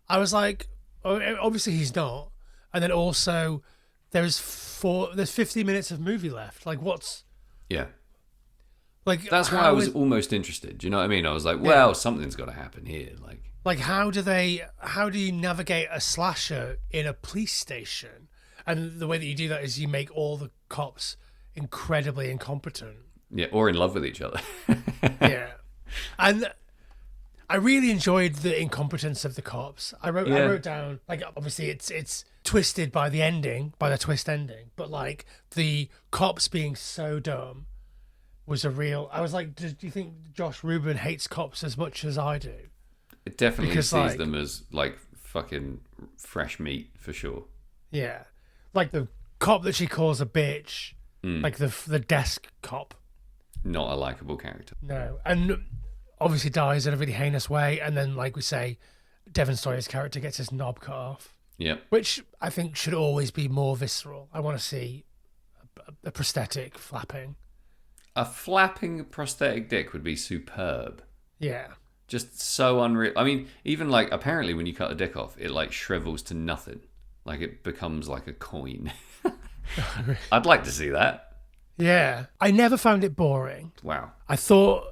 I was like, oh, obviously he's not. And then also there's 50 minutes of movie left. Like, what's... Yeah. Like, that's why I was almost interested. Do you know what I mean? I was like, well, something's got to happen here. Like, how do you navigate a slasher in a police station? And the way that you do that is you make all the cops incredibly incompetent. Yeah, or in love with each other. Yeah. And I really enjoyed the incompetence of the cops. I wrote down, like, obviously it's twisted by the twist ending, but like the cops being so dumb was I was like, do you think Josh Rubin hates cops as much as I do? It definitely Because, sees them as like fucking fresh meat for sure. Yeah. Like the cop that she calls a bitch, like the desk cop. Not a likable character. No. And obviously dies in a really heinous way. And then, like we say, Devon Sawyer's character gets his knob cut off. Yep. Which I think should always be more visceral. I want to see a prosthetic flapping. A flapping prosthetic dick would be superb. Yeah. Just so unreal. I mean, even like apparently when you cut a dick off, it like shrivels to nothing. Like it becomes like a coin. I'd like to see that. Yeah. I never found it boring. Wow. I thought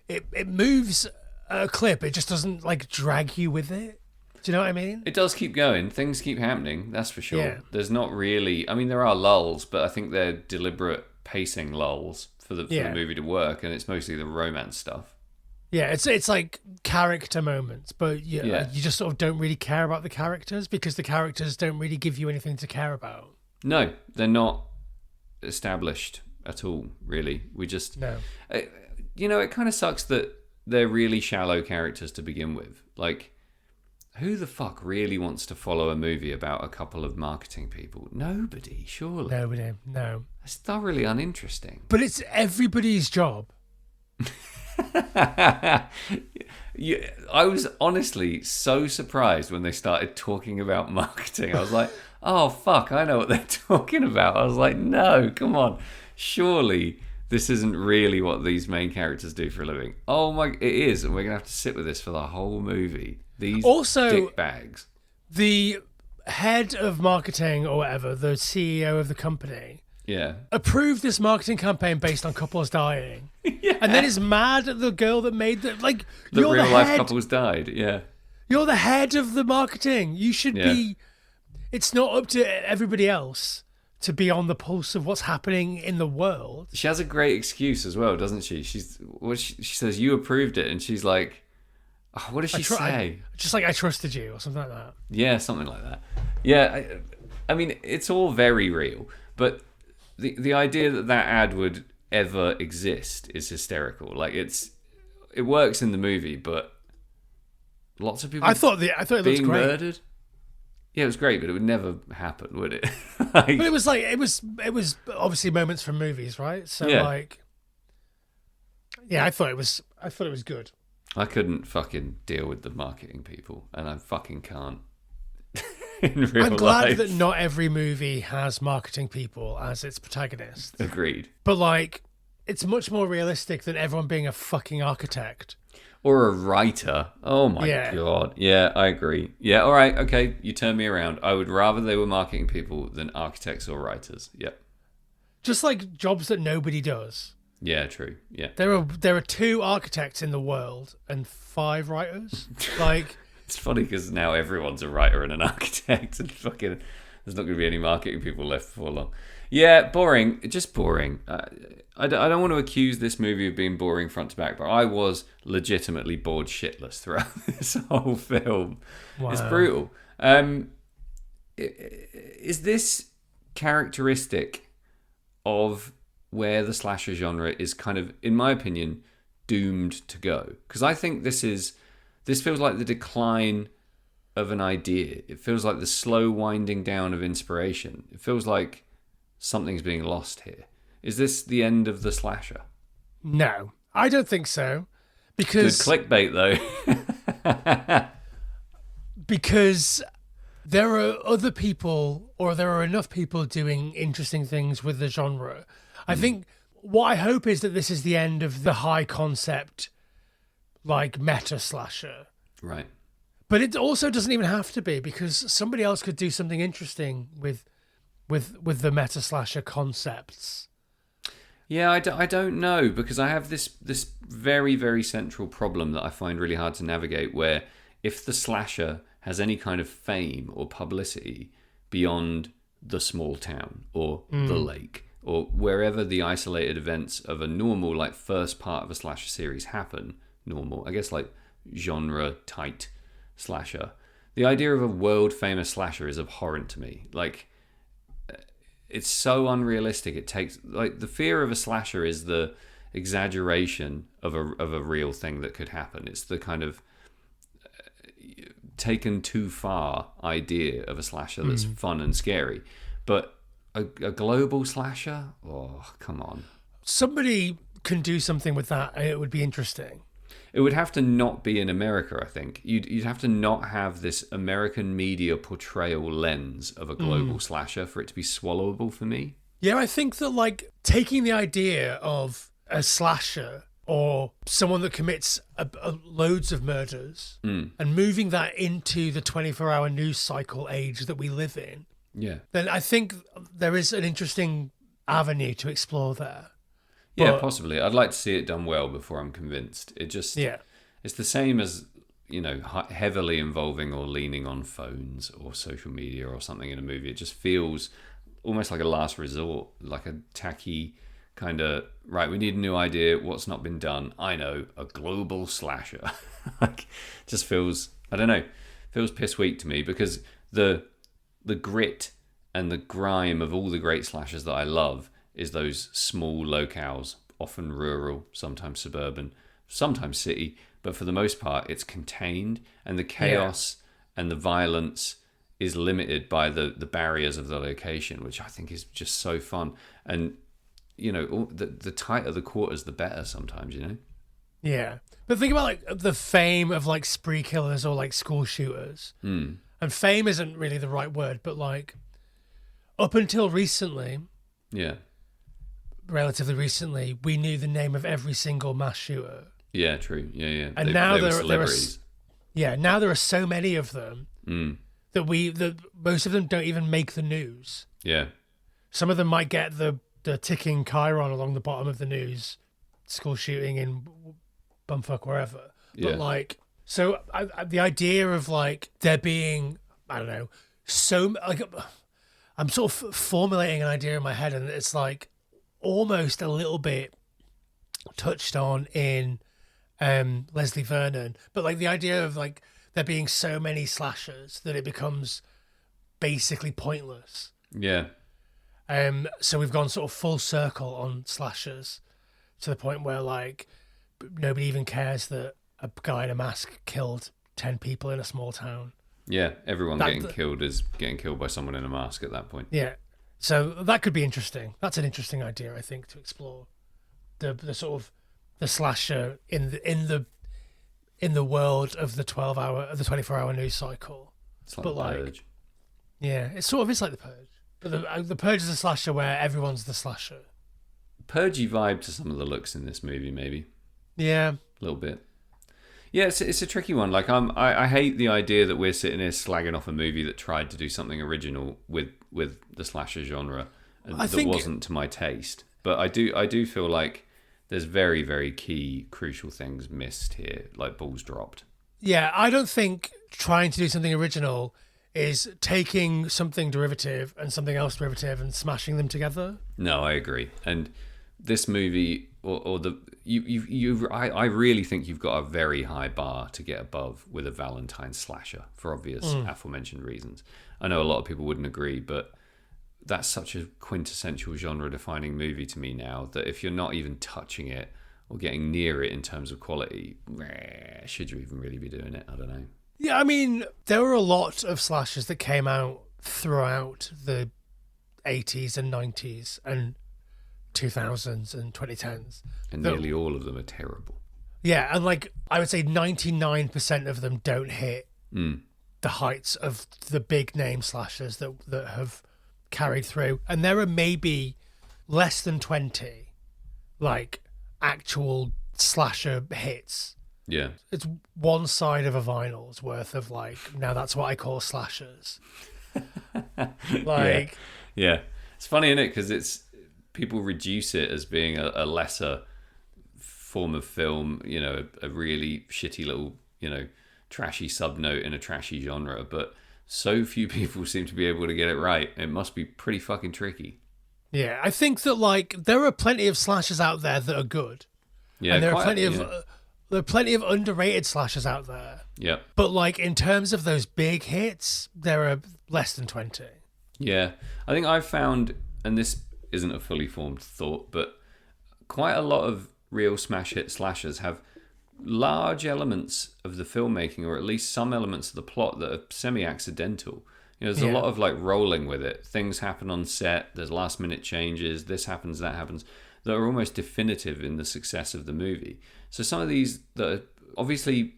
it moves a clip. It just doesn't like drag you with it. Do you know what I mean? It does keep going. Things keep happening. That's for sure. Yeah. There's not really. I mean, there are lulls, but I think they're deliberate pacing lulls for the movie to work, and it's mostly the romance stuff. Yeah, it's like character moments, but you just sort of don't really care about the characters because the characters don't really give you anything to care about. No, they're not established at all, really. We just... No. You know, it kind of sucks that they're really shallow characters to begin with. Like, who the fuck really wants to follow a movie about a couple of marketing people? Nobody, surely. Nobody, no. It's thoroughly uninteresting. But it's everybody's job. Yeah, I was honestly so surprised when they started talking about marketing. I was like, oh, fuck, I know what they're talking about. I was like, no, come on. Surely this isn't really what these main characters do for a living. Oh, my, it is. And we're going to have to sit with this for the whole movie. These also, dick bags. The head of marketing or whatever, the CEO of the company, approved this marketing campaign based on couples dying. Yeah. And then is mad at the girl that made the real life couples died. Yeah. You're the head of the marketing. You should be. It's not up to everybody else to be on the pulse of what's happening in the world. She has a great excuse as well, doesn't she? She says you approved it, and she's like, oh, what does she say? Just like, I trusted you or something like that. Yeah, something like that. Yeah, I mean, it's all very real, but the idea that ad would ever exist is hysterical. Like, it works in the movie, but lots of people I thought it looked great. Murdered. Yeah, it was great, but it would never happen, would it? But it was obviously moments from movies, right? So I thought it was good. I couldn't fucking deal with the marketing people, and I fucking can't. In real I'm glad life. that not every movie has marketing people as its protagonists. Agreed. But it's much more realistic than everyone being a fucking architect. Or a writer. Oh my God. Yeah, I agree. Yeah, all right, okay, you turn me around. I would rather they were marketing people than architects or writers. Yep. Just like jobs that nobody does. Yeah, true. Yeah. There are 2 architects in the world and 5 writers. It's funny because now everyone's a writer and an architect, and fucking there's not going to be any marketing people left before long. Yeah, boring. Just boring. I don't want to accuse this movie of being boring front to back, but I was legitimately bored shitless throughout this whole film. Wow. It's brutal. Is this characteristic of where the slasher genre is kind of, in my opinion, doomed to go? Because I think this feels like the decline of an idea. It feels like the slow winding down of inspiration. It feels like something's being lost here. Is this the end of the slasher? No, I don't think so. Because good clickbait, though. Because there are other people, or there are enough people doing interesting things with the genre. I think what I hope is that this is the end of the high concept, meta slasher. Right. But it also doesn't even have to be, because somebody else could do something interesting with the meta slasher concepts. Yeah, I don't know, because I have this very, very central problem that I find really hard to navigate, where if the slasher has any kind of fame or publicity beyond the small town or the lake or wherever the isolated events of a normal first part of a slasher series happen, I guess genre tight slasher, the idea of a world famous slasher is abhorrent to me. It's so unrealistic. It takes the fear of a slasher is the exaggeration of a real thing that could happen. It's the kind of taken too far idea of a slasher that's fun and scary. But a global slasher? Oh, come on. Somebody can do something with that and it would be interesting. It would have to not be in America, I think. You'd have to not have this American media portrayal lens of a global slasher for it to be swallowable for me. Yeah, I think that taking the idea of a slasher or someone that commits loads of murders and moving that into the 24-hour news cycle age that we live in, then I think there is an interesting avenue to explore there. Yeah, possibly. I'd like to see it done well before I'm convinced. It just, it's the same as, heavily involving or leaning on phones or social media or something in a movie. It just feels almost like a last resort, like a tacky kind of, right, we need a new idea. What's not been done? I know, a global slasher. Just feels, I don't know, feels piss weak to me, because the grit and the grime of all the great slashers that I love is those small locales, often rural, sometimes suburban, sometimes city, but for the most part it's contained, and the chaos and the violence is limited by the barriers of the location, which I think is just so fun. And the tighter the quarters, the better. Sometimes, Yeah. But think about like the fame of like spree killers or like school shooters. Mm. And fame isn't really the right word, but like up until recently, Yeah. relatively recently, we knew the name of every single mass shooter. Yeah, true. Yeah. And now now there are so many of them that most of them don't even make the news. Yeah. Some of them might get the ticking chyron along the bottom of the news, school shooting in bumfuck wherever. Yeah. But like, so the idea of like there being, I don't know, so like, I'm sort of formulating an idea in my head, and it's like almost a little bit touched on in Leslie Vernon, but like the idea of like there being so many slashers that it becomes basically pointless. Yeah. So we've gone sort of full circle on slashers to the point where like nobody even cares that a guy in a mask killed 10 people in a small town. Yeah, everyone getting killed is getting killed by someone in a mask at that point. Yeah, so that could be interesting. That's an interesting idea, I think, to explore the sort of the slasher in the world of the 24-hour news cycle. It's like but the like, Purge. Yeah, it sort of is like the Purge, but the Purge is a slasher where everyone's the slasher. Purgy vibe to some of the looks in this movie, maybe. Yeah, a little bit. Yeah, it's a tricky one. Like I hate the idea that we're sitting here slagging off a movie that tried to do something original with the slasher genre and that wasn't to my taste. But I do feel like there's very, very key, crucial things missed here, like balls dropped. Yeah, I don't think trying to do something original is taking something derivative and something else derivative and smashing them together. No, I agree. And this movie, I really think you've got a very high bar to get above with a Valentine slasher for obvious aforementioned reasons. I know a lot of people wouldn't agree, but that's such a quintessential genre-defining movie to me now that if you're not even touching it or getting near it in terms of quality, should you even really be doing it? I don't know. Yeah, I mean, there were a lot of slashers that came out throughout the 80s and 90s and 2000s and 2010s. And nearly all of them are terrible. Yeah, and like I would say 99% of them don't hit the heights of the big name slashers that have carried through. And there are maybe less than 20 like actual slasher hits. Yeah. It's one side of a vinyl's worth of like, now that's what I call slashers. Like, yeah. It's funny, isn't it? Because it's people reduce it as being a lesser form of film, a really shitty little, trashy subnote in a trashy genre. But so few people seem to be able to get it right. It must be pretty fucking tricky. Yeah, I think that like there are plenty of slashers out there that are good. Yeah, and there are plenty of underrated slashers out there. Yeah. But like in terms of those big hits, there are less than 20. Yeah. I think I've found, and this isn't a fully formed thought, but quite a lot of real smash hit slashers have large elements of the filmmaking, or at least some elements of the plot, that are semi-accidental. There's a lot of like rolling with it. Things happen on set, there's last minute changes, this happens, that happens, that are almost definitive in the success of the movie. So some of these, that are, obviously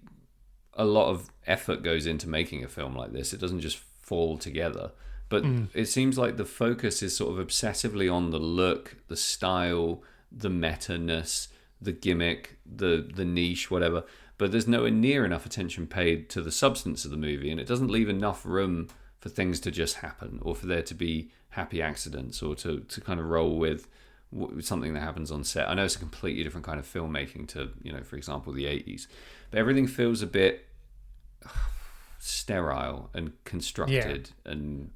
a lot of effort goes into making a film like this. It doesn't just fall together. But it seems like the focus is sort of obsessively on the look, the style, the meta-ness, the gimmick, the niche, whatever. But there's nowhere near enough attention paid to the substance of the movie, and it doesn't leave enough room for things to just happen, or for there to be happy accidents, or to kind of roll with something that happens on set. I know it's a completely different kind of filmmaking to, for example, the 80s. But everything feels a bit sterile and constructed. Yeah. And,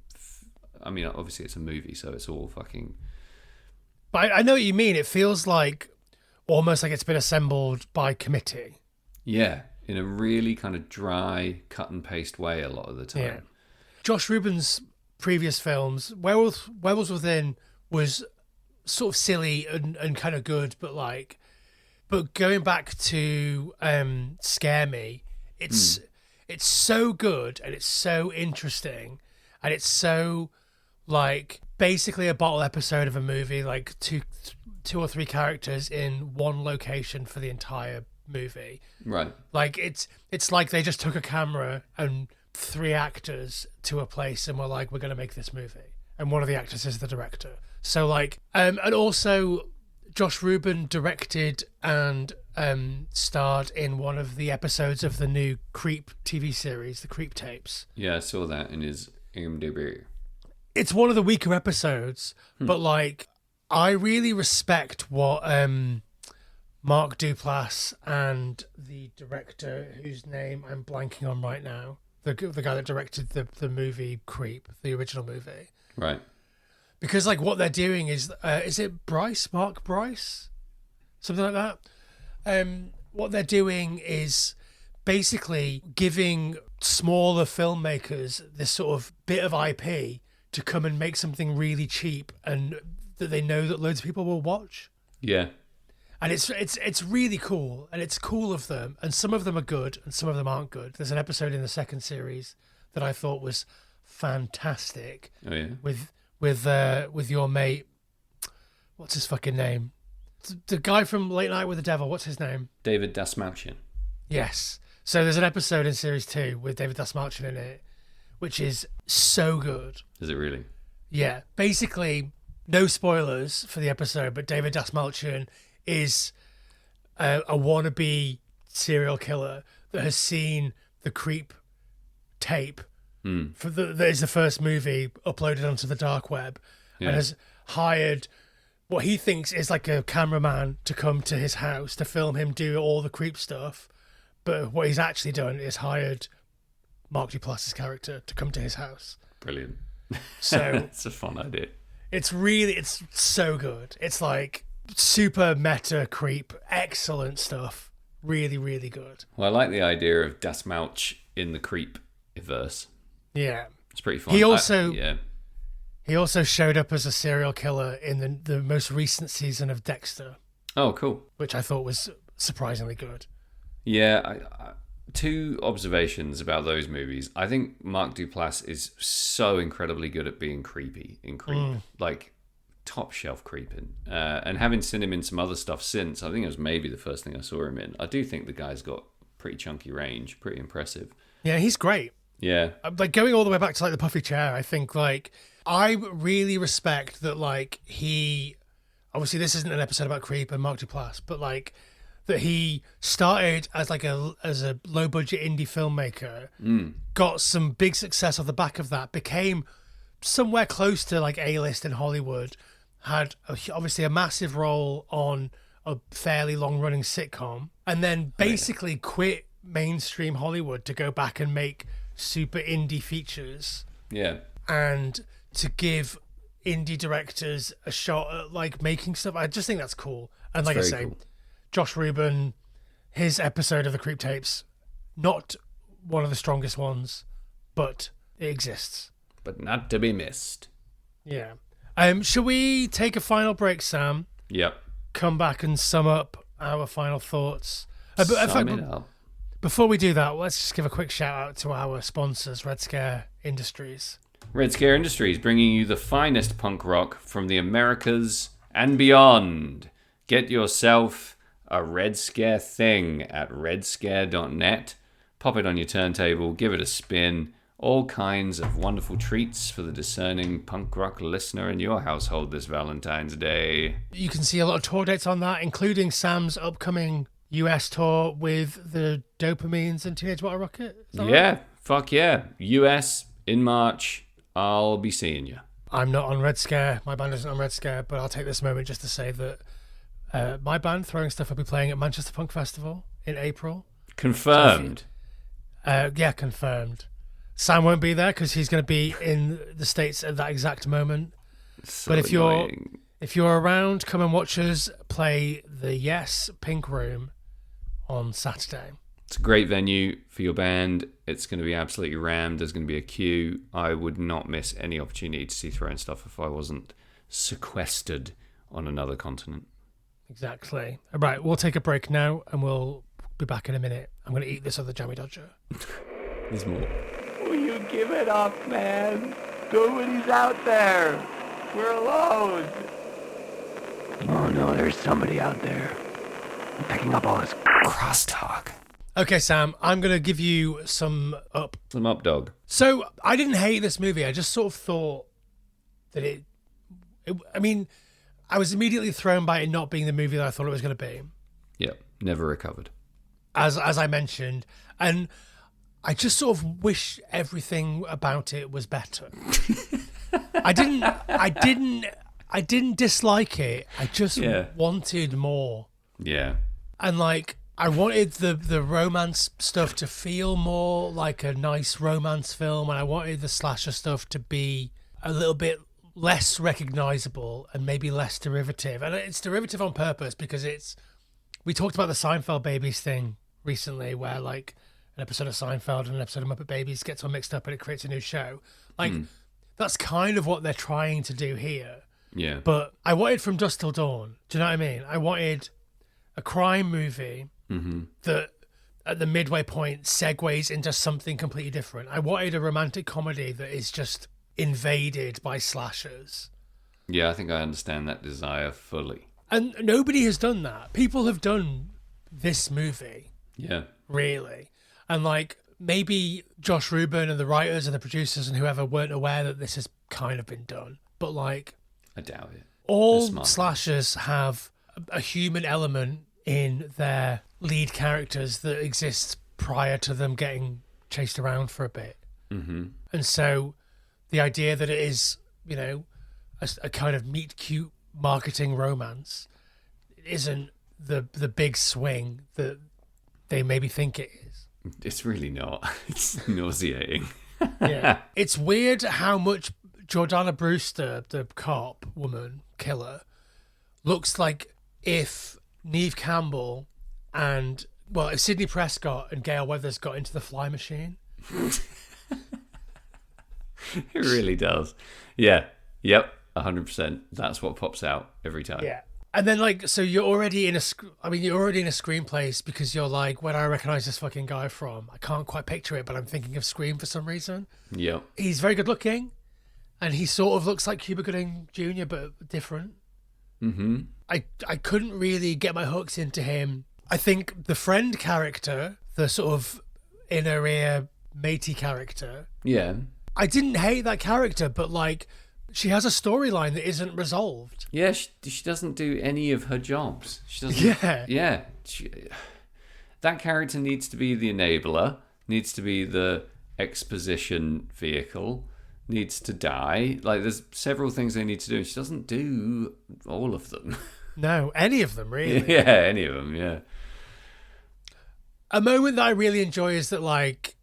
I mean, obviously it's a movie, so it's all fucking... But I know what you mean. It feels like almost like it's been assembled by committee. Yeah, in a really kind of dry, cut and paste way a lot of the time. Yeah. Josh Rubin's previous films, Werewolves Within was sort of silly and kind of good, but going back to Scare Me, it's It's so good and it's so interesting and it's so like basically a bottle episode of a movie, like two or three characters in one location for the entire movie. Right. Like it's like they just took a camera and three actors to a place and were like, we're going to make this movie. And one of the actors is the director. So like, and also Josh Rubin directed and starred in one of the episodes of the new Creep TV series, the Creep tapes. Yeah, I saw that in his IMDb. It's one of the weaker episodes, but like, I really respect what Mark Duplass and the director, whose name I'm blanking on right now, the guy that directed the movie Creep, the original movie. Right. Because like what they're doing is it Mark Bryce? Something like that. What they're doing is basically giving smaller filmmakers this sort of bit of IP to come and make something really cheap and that they know that loads of people will watch. Yeah. And it's really cool, and it's cool of them, and some of them are good and some of them aren't good. There's an episode in the second series that I thought was fantastic. Oh yeah. With your mate, what's his fucking name? The guy from Late Night with the Devil, what's his name? David Dasmalchian. Yes. So there's an episode in series 2 with David Dasmalchian in it, which is so good. Is it really? Yeah. Basically, no spoilers for the episode, but David Dasmalchian is a wannabe serial killer that has seen the Creep tape that is the first movie uploaded onto the dark web, and has hired what he thinks is like a cameraman to come to his house to film him do all the Creep stuff. But what he's actually done is hired Mark Duplass's character to come to his house. Brilliant. So it's a fun idea. it's so good. It's like super meta Creep, excellent stuff. Really, really good. Well, I like the idea of Dasmalch in the Creep verse. Yeah. It's pretty fun. He also showed up as a serial killer in the most recent season of Dexter, Oh, cool. which I thought was surprisingly good. Yeah, I, two observations about those movies. I think Mark Duplass is so incredibly good at being creepy in Creep, like top shelf creeping. And having seen him in some other stuff since, I think it was maybe the first thing I saw him in. I do think the guy's got pretty chunky range, pretty impressive. Yeah, he's great. Yeah. Like going all the way back to like the puffy chair, I think like I really respect that like he obviously this isn't an episode about Creep and Mark Duplass, but like that he started as like a low budget indie filmmaker, got some big success off the back of that, became somewhere close to like A-list in Hollywood, had obviously a massive role on a fairly long running sitcom, and then basically quit mainstream Hollywood to go back and make super indie features. Yeah. And to give indie directors a shot at like making stuff. I just think that's cool. And like I say, cool. Josh Rubin, his episode of the Creep tapes, not one of the strongest ones, but it exists. But not to be missed. Yeah. Shall we take a final break, Sam? Yep. Come back and sum up our final thoughts. Sum it up. Before we do that, let's just give a quick shout out to our sponsors, Red Scare Industries. Red Scare Industries, bringing you the finest punk rock from the Americas and beyond. Get yourself a Red Scare thing at redscare.net. Pop it on your turntable, give it a spin. All kinds of wonderful treats for the discerning punk rock listener in your household this Valentine's Day. You can see a lot of tour dates on that, including Sam's upcoming US tour with the Dopamines and Teenage Water Rocket. Yeah, right? fuck yeah. US in March. I'll be seeing you. I'm not on Red Scare. My band isn't on Red Scare, but I'll take this moment just to say that my band, Throwing Stuff, will be playing at Manchester Punk Festival in April. Confirmed. Yeah, confirmed. Sam won't be there because he's going to be in the States at that exact moment. So but if annoying. you're around, come and watch us play the Yes Pink Room on Saturday. It's a great venue for your band. It's going to be absolutely rammed. There's going to be a queue. I would not miss any opportunity to see Throwing Stuff if I wasn't sequestered on another continent. Exactly. All right, we'll take a break now and we'll be back in a minute. I'm going to eat this other Jammy Dodger. There's more. Will you give it up, man? Nobody's out there. We're alone. Oh no, there's somebody out there. I'm picking up all this crosstalk. Okay, Sam, I'm going to give you some up. Some up, dog. So, I didn't hate this movie. I just sort of thought that I mean, I was immediately thrown by it not being the movie that I thought it was going to be. Yep, never recovered. As I mentioned. And I just sort of wish everything about it was better. I didn't dislike it. I just wanted more. Yeah. And like, I wanted the romance stuff to feel more like a nice romance film, and I wanted the slasher stuff to be a little bit less recognizable and maybe less derivative. And it's derivative on purpose because we talked about the Seinfeld Babies thing recently, where like an episode of Seinfeld and an episode of Muppet Babies gets all mixed up and it creates a new show. Like, that's kind of what they're trying to do here. Yeah. But I wanted From Dusk Till Dawn. Do you know what I mean? I wanted a crime movie that at the midway point segues into something completely different. I wanted a romantic comedy that is just invaded by slashers. Yeah, I think I understand that desire fully. And nobody has done that. People have done this movie. Yeah. Really. And like, maybe Josh Rubin and the writers and the producers and whoever weren't aware that this has kind of been done. But like, I doubt it. All slashers have a human element in their lead characters that exists prior to them getting chased around for a bit. Mm-hmm. And so the idea that it is, you know, a kind of meet cute marketing romance isn't the big swing that they maybe think it is. It's really not. It's nauseating. Yeah. It's weird how much Jordana Brewster, the cop woman killer, looks like if Neve Campbell and, well, if Sidney Prescott and Gail Weathers got into the fly machine. It really does. Yeah. Yep. 100%. That's what pops out every time. Yeah. And then, like, so you're already in a screenplace because you're like, where do I recognize this fucking guy from? I can't quite picture it, but I'm thinking of Scream for some reason. Yep. He's very good looking, and he sort of looks like Cuba Gooding Jr., but different. Mm-hmm. I couldn't really get my hooks into him. I think the friend character, the sort of inner ear matey character. Yeah. I didn't hate that character, but like, she has a storyline that isn't resolved. Yeah, she doesn't do any of her jobs. She doesn't. Yeah. Yeah. That character needs to be the enabler, needs to be the exposition vehicle, needs to die. Like, there's several things they need to do, and she doesn't do all of them. No, any of them, really. Yeah, any of them, yeah. A moment that I really enjoy is that, like,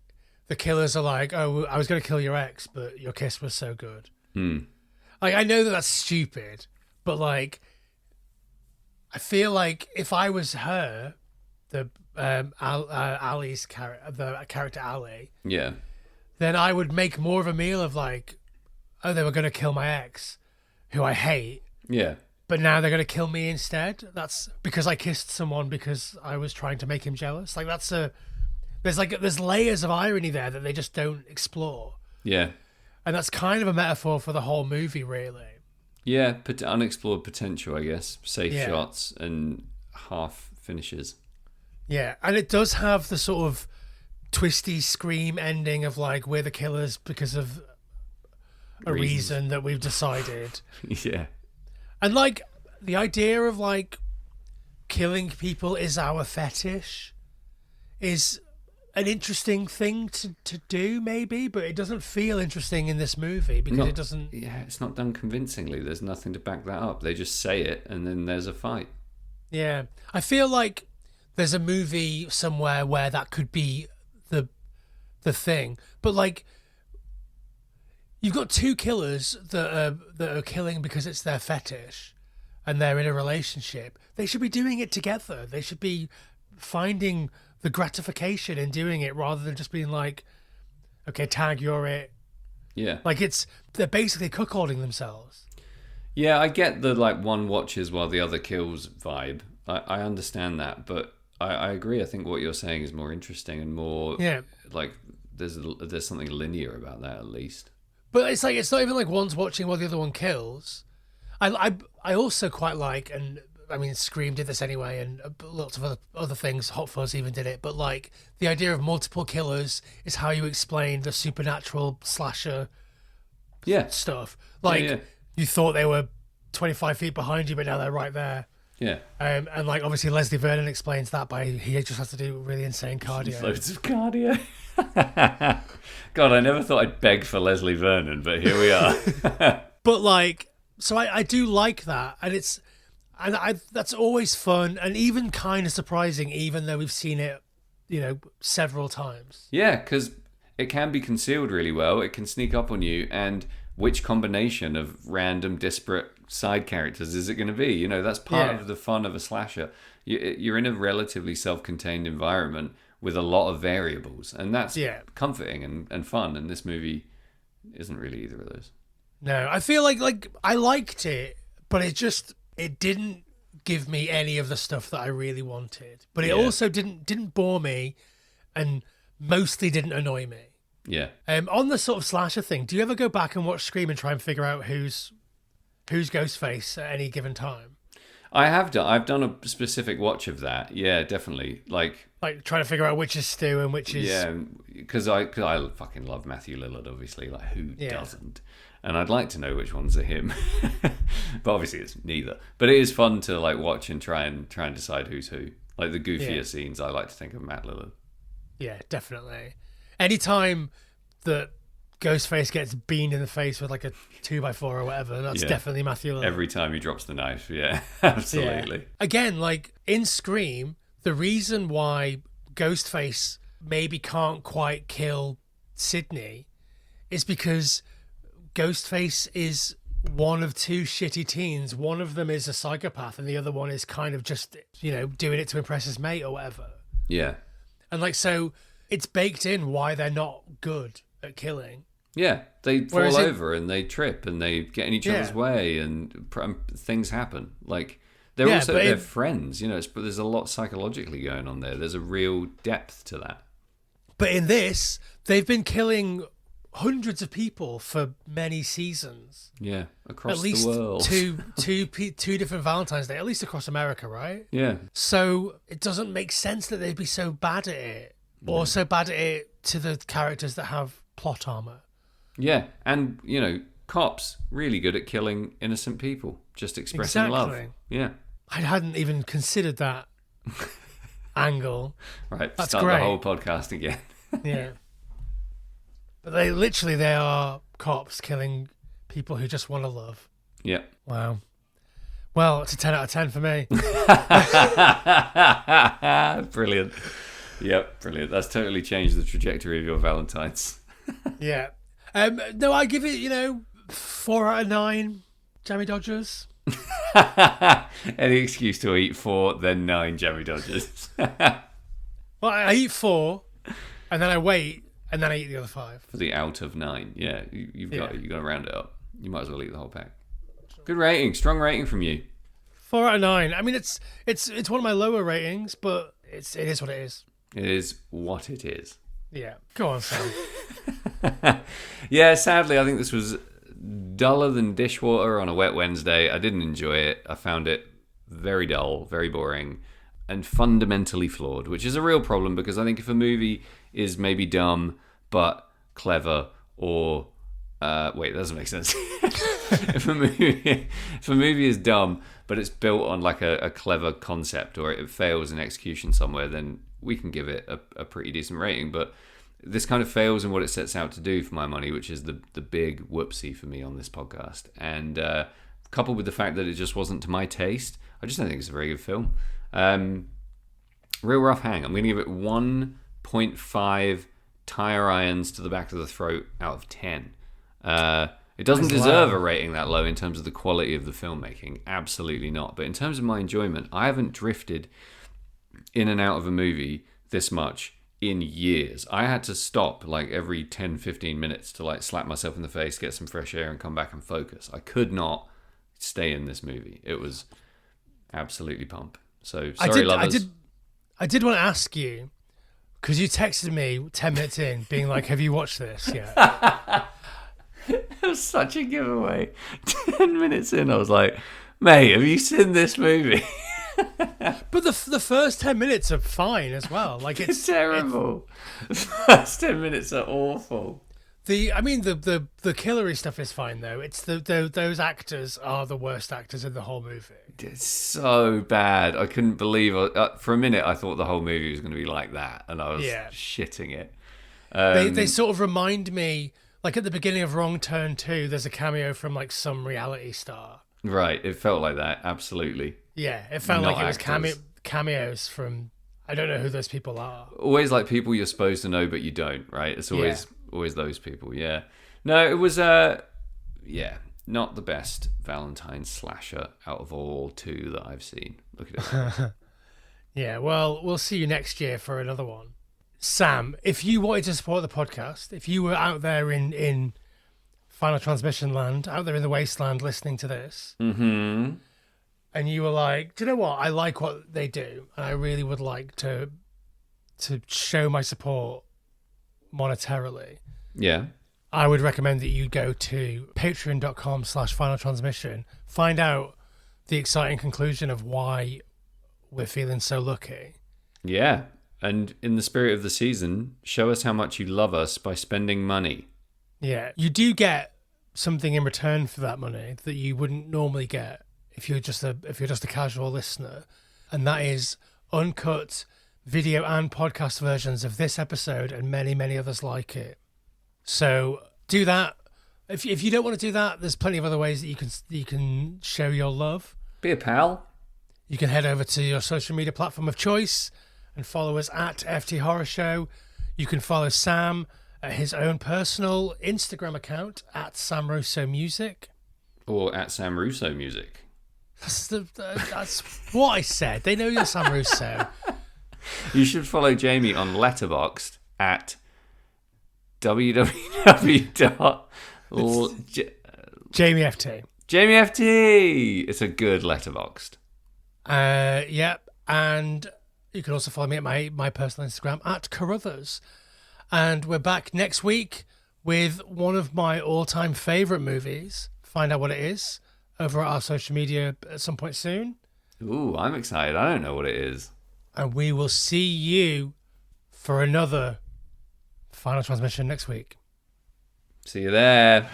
the killers are like, oh, I was going to kill your ex, but your kiss was so good. Like, I know that that's stupid, but, like, I feel like if I was her, the Ali's character, the character Ali, Yeah. then I would make more of a meal of, like, oh, they were going to kill my ex, who I hate. Yeah. But now they're going to kill me instead. That's because I kissed someone because I was trying to make him jealous. Like, there's layers of irony there that they just don't explore. Yeah. And that's kind of a metaphor for the whole movie, really. Yeah, unexplored potential, I guess. Safe Yeah. shots and half finishes. Yeah, and it does have the sort of twisty Scream ending of, like, we're the killers because of a reason that we've decided. Yeah. And, like, the idea of, like, killing people is our fetish is an interesting thing to do, maybe, but it doesn't feel interesting in this movie because it doesn't... Yeah, it's not done convincingly. There's nothing to back that up. They just say it, and then there's a fight. Yeah. I feel like there's a movie somewhere where that could be the thing. But, like, you've got two killers that are killing because it's their fetish and they're in a relationship. They should be doing it together. They should be finding the gratification in doing it rather than just being like, okay, tag, you're it. Yeah. Like, they're basically cuckolding themselves. Yeah, I get the, like, one watches while the other kills vibe. I understand that, but I agree. I think what you're saying is more interesting and more, Yeah. like, there's something linear about that at least. But it's like it's not even like one's watching while the other one kills. I also quite like, and I mean Scream did this anyway, and lots of other things. Hot Fuzz even did it. But like the idea of multiple killers is how you explain the supernatural slasher stuff. Like you thought they were 25 feet behind you, but now they're right there. Yeah. And like obviously Leslie Vernon explains that by he just has to do really insane cardio. Loads of cardio. God, I never thought I'd beg for Leslie Vernon, but here we are. But like, so I do like that, and that's always fun and even kind of surprising, even though we've seen it, several times. Yeah, because it can be concealed really well. It can sneak up on you, and which combination of random, disparate side characters is it going to be? That's part of the fun of a slasher. You're in a relatively self-contained environment with a lot of variables, and that's comforting and fun. And this movie isn't really either of those. No, I feel like I liked it, but it didn't give me any of the stuff that I really wanted. But it also didn't bore me, and mostly didn't annoy me. Yeah. On the sort of slasher thing, do you ever go back and watch Scream and try and figure out who's Ghostface at any given time? I have done. I've done a specific watch of that. Yeah, definitely. Like trying to figure out which is Stu and which is because I fucking love Matthew Lillard. Obviously, like who doesn't? And I'd like to know which ones are him, but obviously it's neither. But it is fun to like watch and try and decide who's who. Like the goofier scenes, I like to think of Matt Lillard. Yeah, definitely. Anytime that Ghostface gets beamed in the face with like a 2x4 or whatever, that's definitely Matthew Lillard. Every time he drops the knife, absolutely. Yeah. Again, like in Scream, the reason why Ghostface maybe can't quite kill Sidney is because Ghostface is one of two shitty teens. One of them is a psychopath, and the other one is kind of just, doing it to impress his mate or whatever. Yeah. And like, so it's baked in why they're not good at killing. Yeah, they fall over and they trip and they get in each other's way, and things happen. Like they're friends, but there's a lot psychologically going on there. There's a real depth to that. But in this, they've been killing hundreds of people for many seasons. Yeah, across at least the world. two different Valentine's Day, at least across America, right? Yeah. So it doesn't make sense that they'd be so bad at it, or so bad at it to the characters that have plot armor. Yeah, and cops really good at killing innocent people, just expressing love. Yeah. I hadn't even considered that angle. Right, that's start great. The whole podcast again. Yeah. But they are cops killing people who just want to love. Yeah. Wow. Well, it's a 10 out of 10 for me. Brilliant. Yep, brilliant. That's totally changed the trajectory of your Valentine's. Yeah. No, I give it, 4 out of 9 Jammy Dodgers. Any excuse to eat 4, then 9 Jammy Dodgers. Well, I eat 4, and then I wait, and then I eat the other 5. For the out of 9, yeah. You've got to round it up. You might as well eat the whole pack. Good rating, strong rating from you. 4 out of 9. I mean, it's one of my lower ratings, but it is what it is. It is what it is. Yeah. Go on, Sam. Yeah, sadly, I think this was duller than dishwater on a wet Wednesday. I didn't enjoy it. I found it very dull, very boring, and fundamentally flawed, which is a real problem because I think if a movie is maybe dumb but clever, or wait, that doesn't make sense. if a movie is dumb but it's built on like a clever concept, or it fails in execution somewhere, then we can give it a pretty decent rating. But this kind of fails in what it sets out to do, for my money, which is the big whoopsie for me on this podcast. And coupled with the fact that it just wasn't to my taste, I just don't think it's a very good film. Real rough hang. I'm going to give it 1.5 tire irons to the back of the throat out of 10. It doesn't deserve a rating that low in terms of the quality of the filmmaking. Absolutely not. But in terms of my enjoyment, I haven't drifted in and out of a movie this much in years. I had to stop like every 10-15 minutes to like slap myself in the face, get some fresh air, and come back and focus. I could not stay in this movie. It was absolutely pump. So sorry, lovers. I did want to ask you, Because you texted me 10 minutes in, being like, "Have you watched this yet?" It was such a giveaway. 10 minutes in, I was like, mate, have you seen this movie? But the first 10 minutes are fine as well. Like It's terrible. The first 10 minutes are awful. the killery stuff is fine though. It's those actors are the worst actors in the whole movie. It's so bad. I couldn't believe for a minute I thought the whole movie was going to be like that, and I was shitting it. They sort of remind me, like at the beginning of Wrong Turn 2, there's a cameo from like some reality star. Right, it felt like that, absolutely. Yeah, it felt Not like it was actors. cameos from, I don't know who those people are. Always like people you're supposed to know but you don't, right? It's always those people, yeah. No, it was not the best Valentine slasher out of all two that I've seen. Look at it. Yeah, well, we'll see you next year for another one. Sam, if you wanted to support the podcast, if you were out there in Final Transmission land, out there in the wasteland listening to this, Mm-hmm. and you were like, do you know what? I like what they do, and I really would like to show my support monetarily. Yeah. I would recommend that you go to patreon.com/Final Transmission, find out the exciting conclusion of why we're feeling so lucky. Yeah. And in the spirit of the season, show us how much you love us by spending money. Yeah, you do get something in return for that money that you wouldn't normally get if you're just a casual listener, and that is uncut video and podcast versions of this episode and many, many others like it. So do that. If you don't want to do that, there's plenty of other ways that you can show your love. Be a pal. You can head over to your social media platform of choice and follow us at FT Horror Show. You can follow Sam at his own personal Instagram account at Sam Russo Music. Or at Sam Russo Music. That's what I said. They know you're Sam Russo. You should follow Jamie on Letterboxd at www. Jamie FT. Jamie FT. It's a good Letterboxd. Yep. And you can also follow me at my personal Instagram at Carruthers. And we're back next week with one of my all-time favourite movies. Find out what it is over at our social media at some point soon. Ooh, I'm excited. I don't know what it is. And we will see you for another Final Transmission next week. See you there.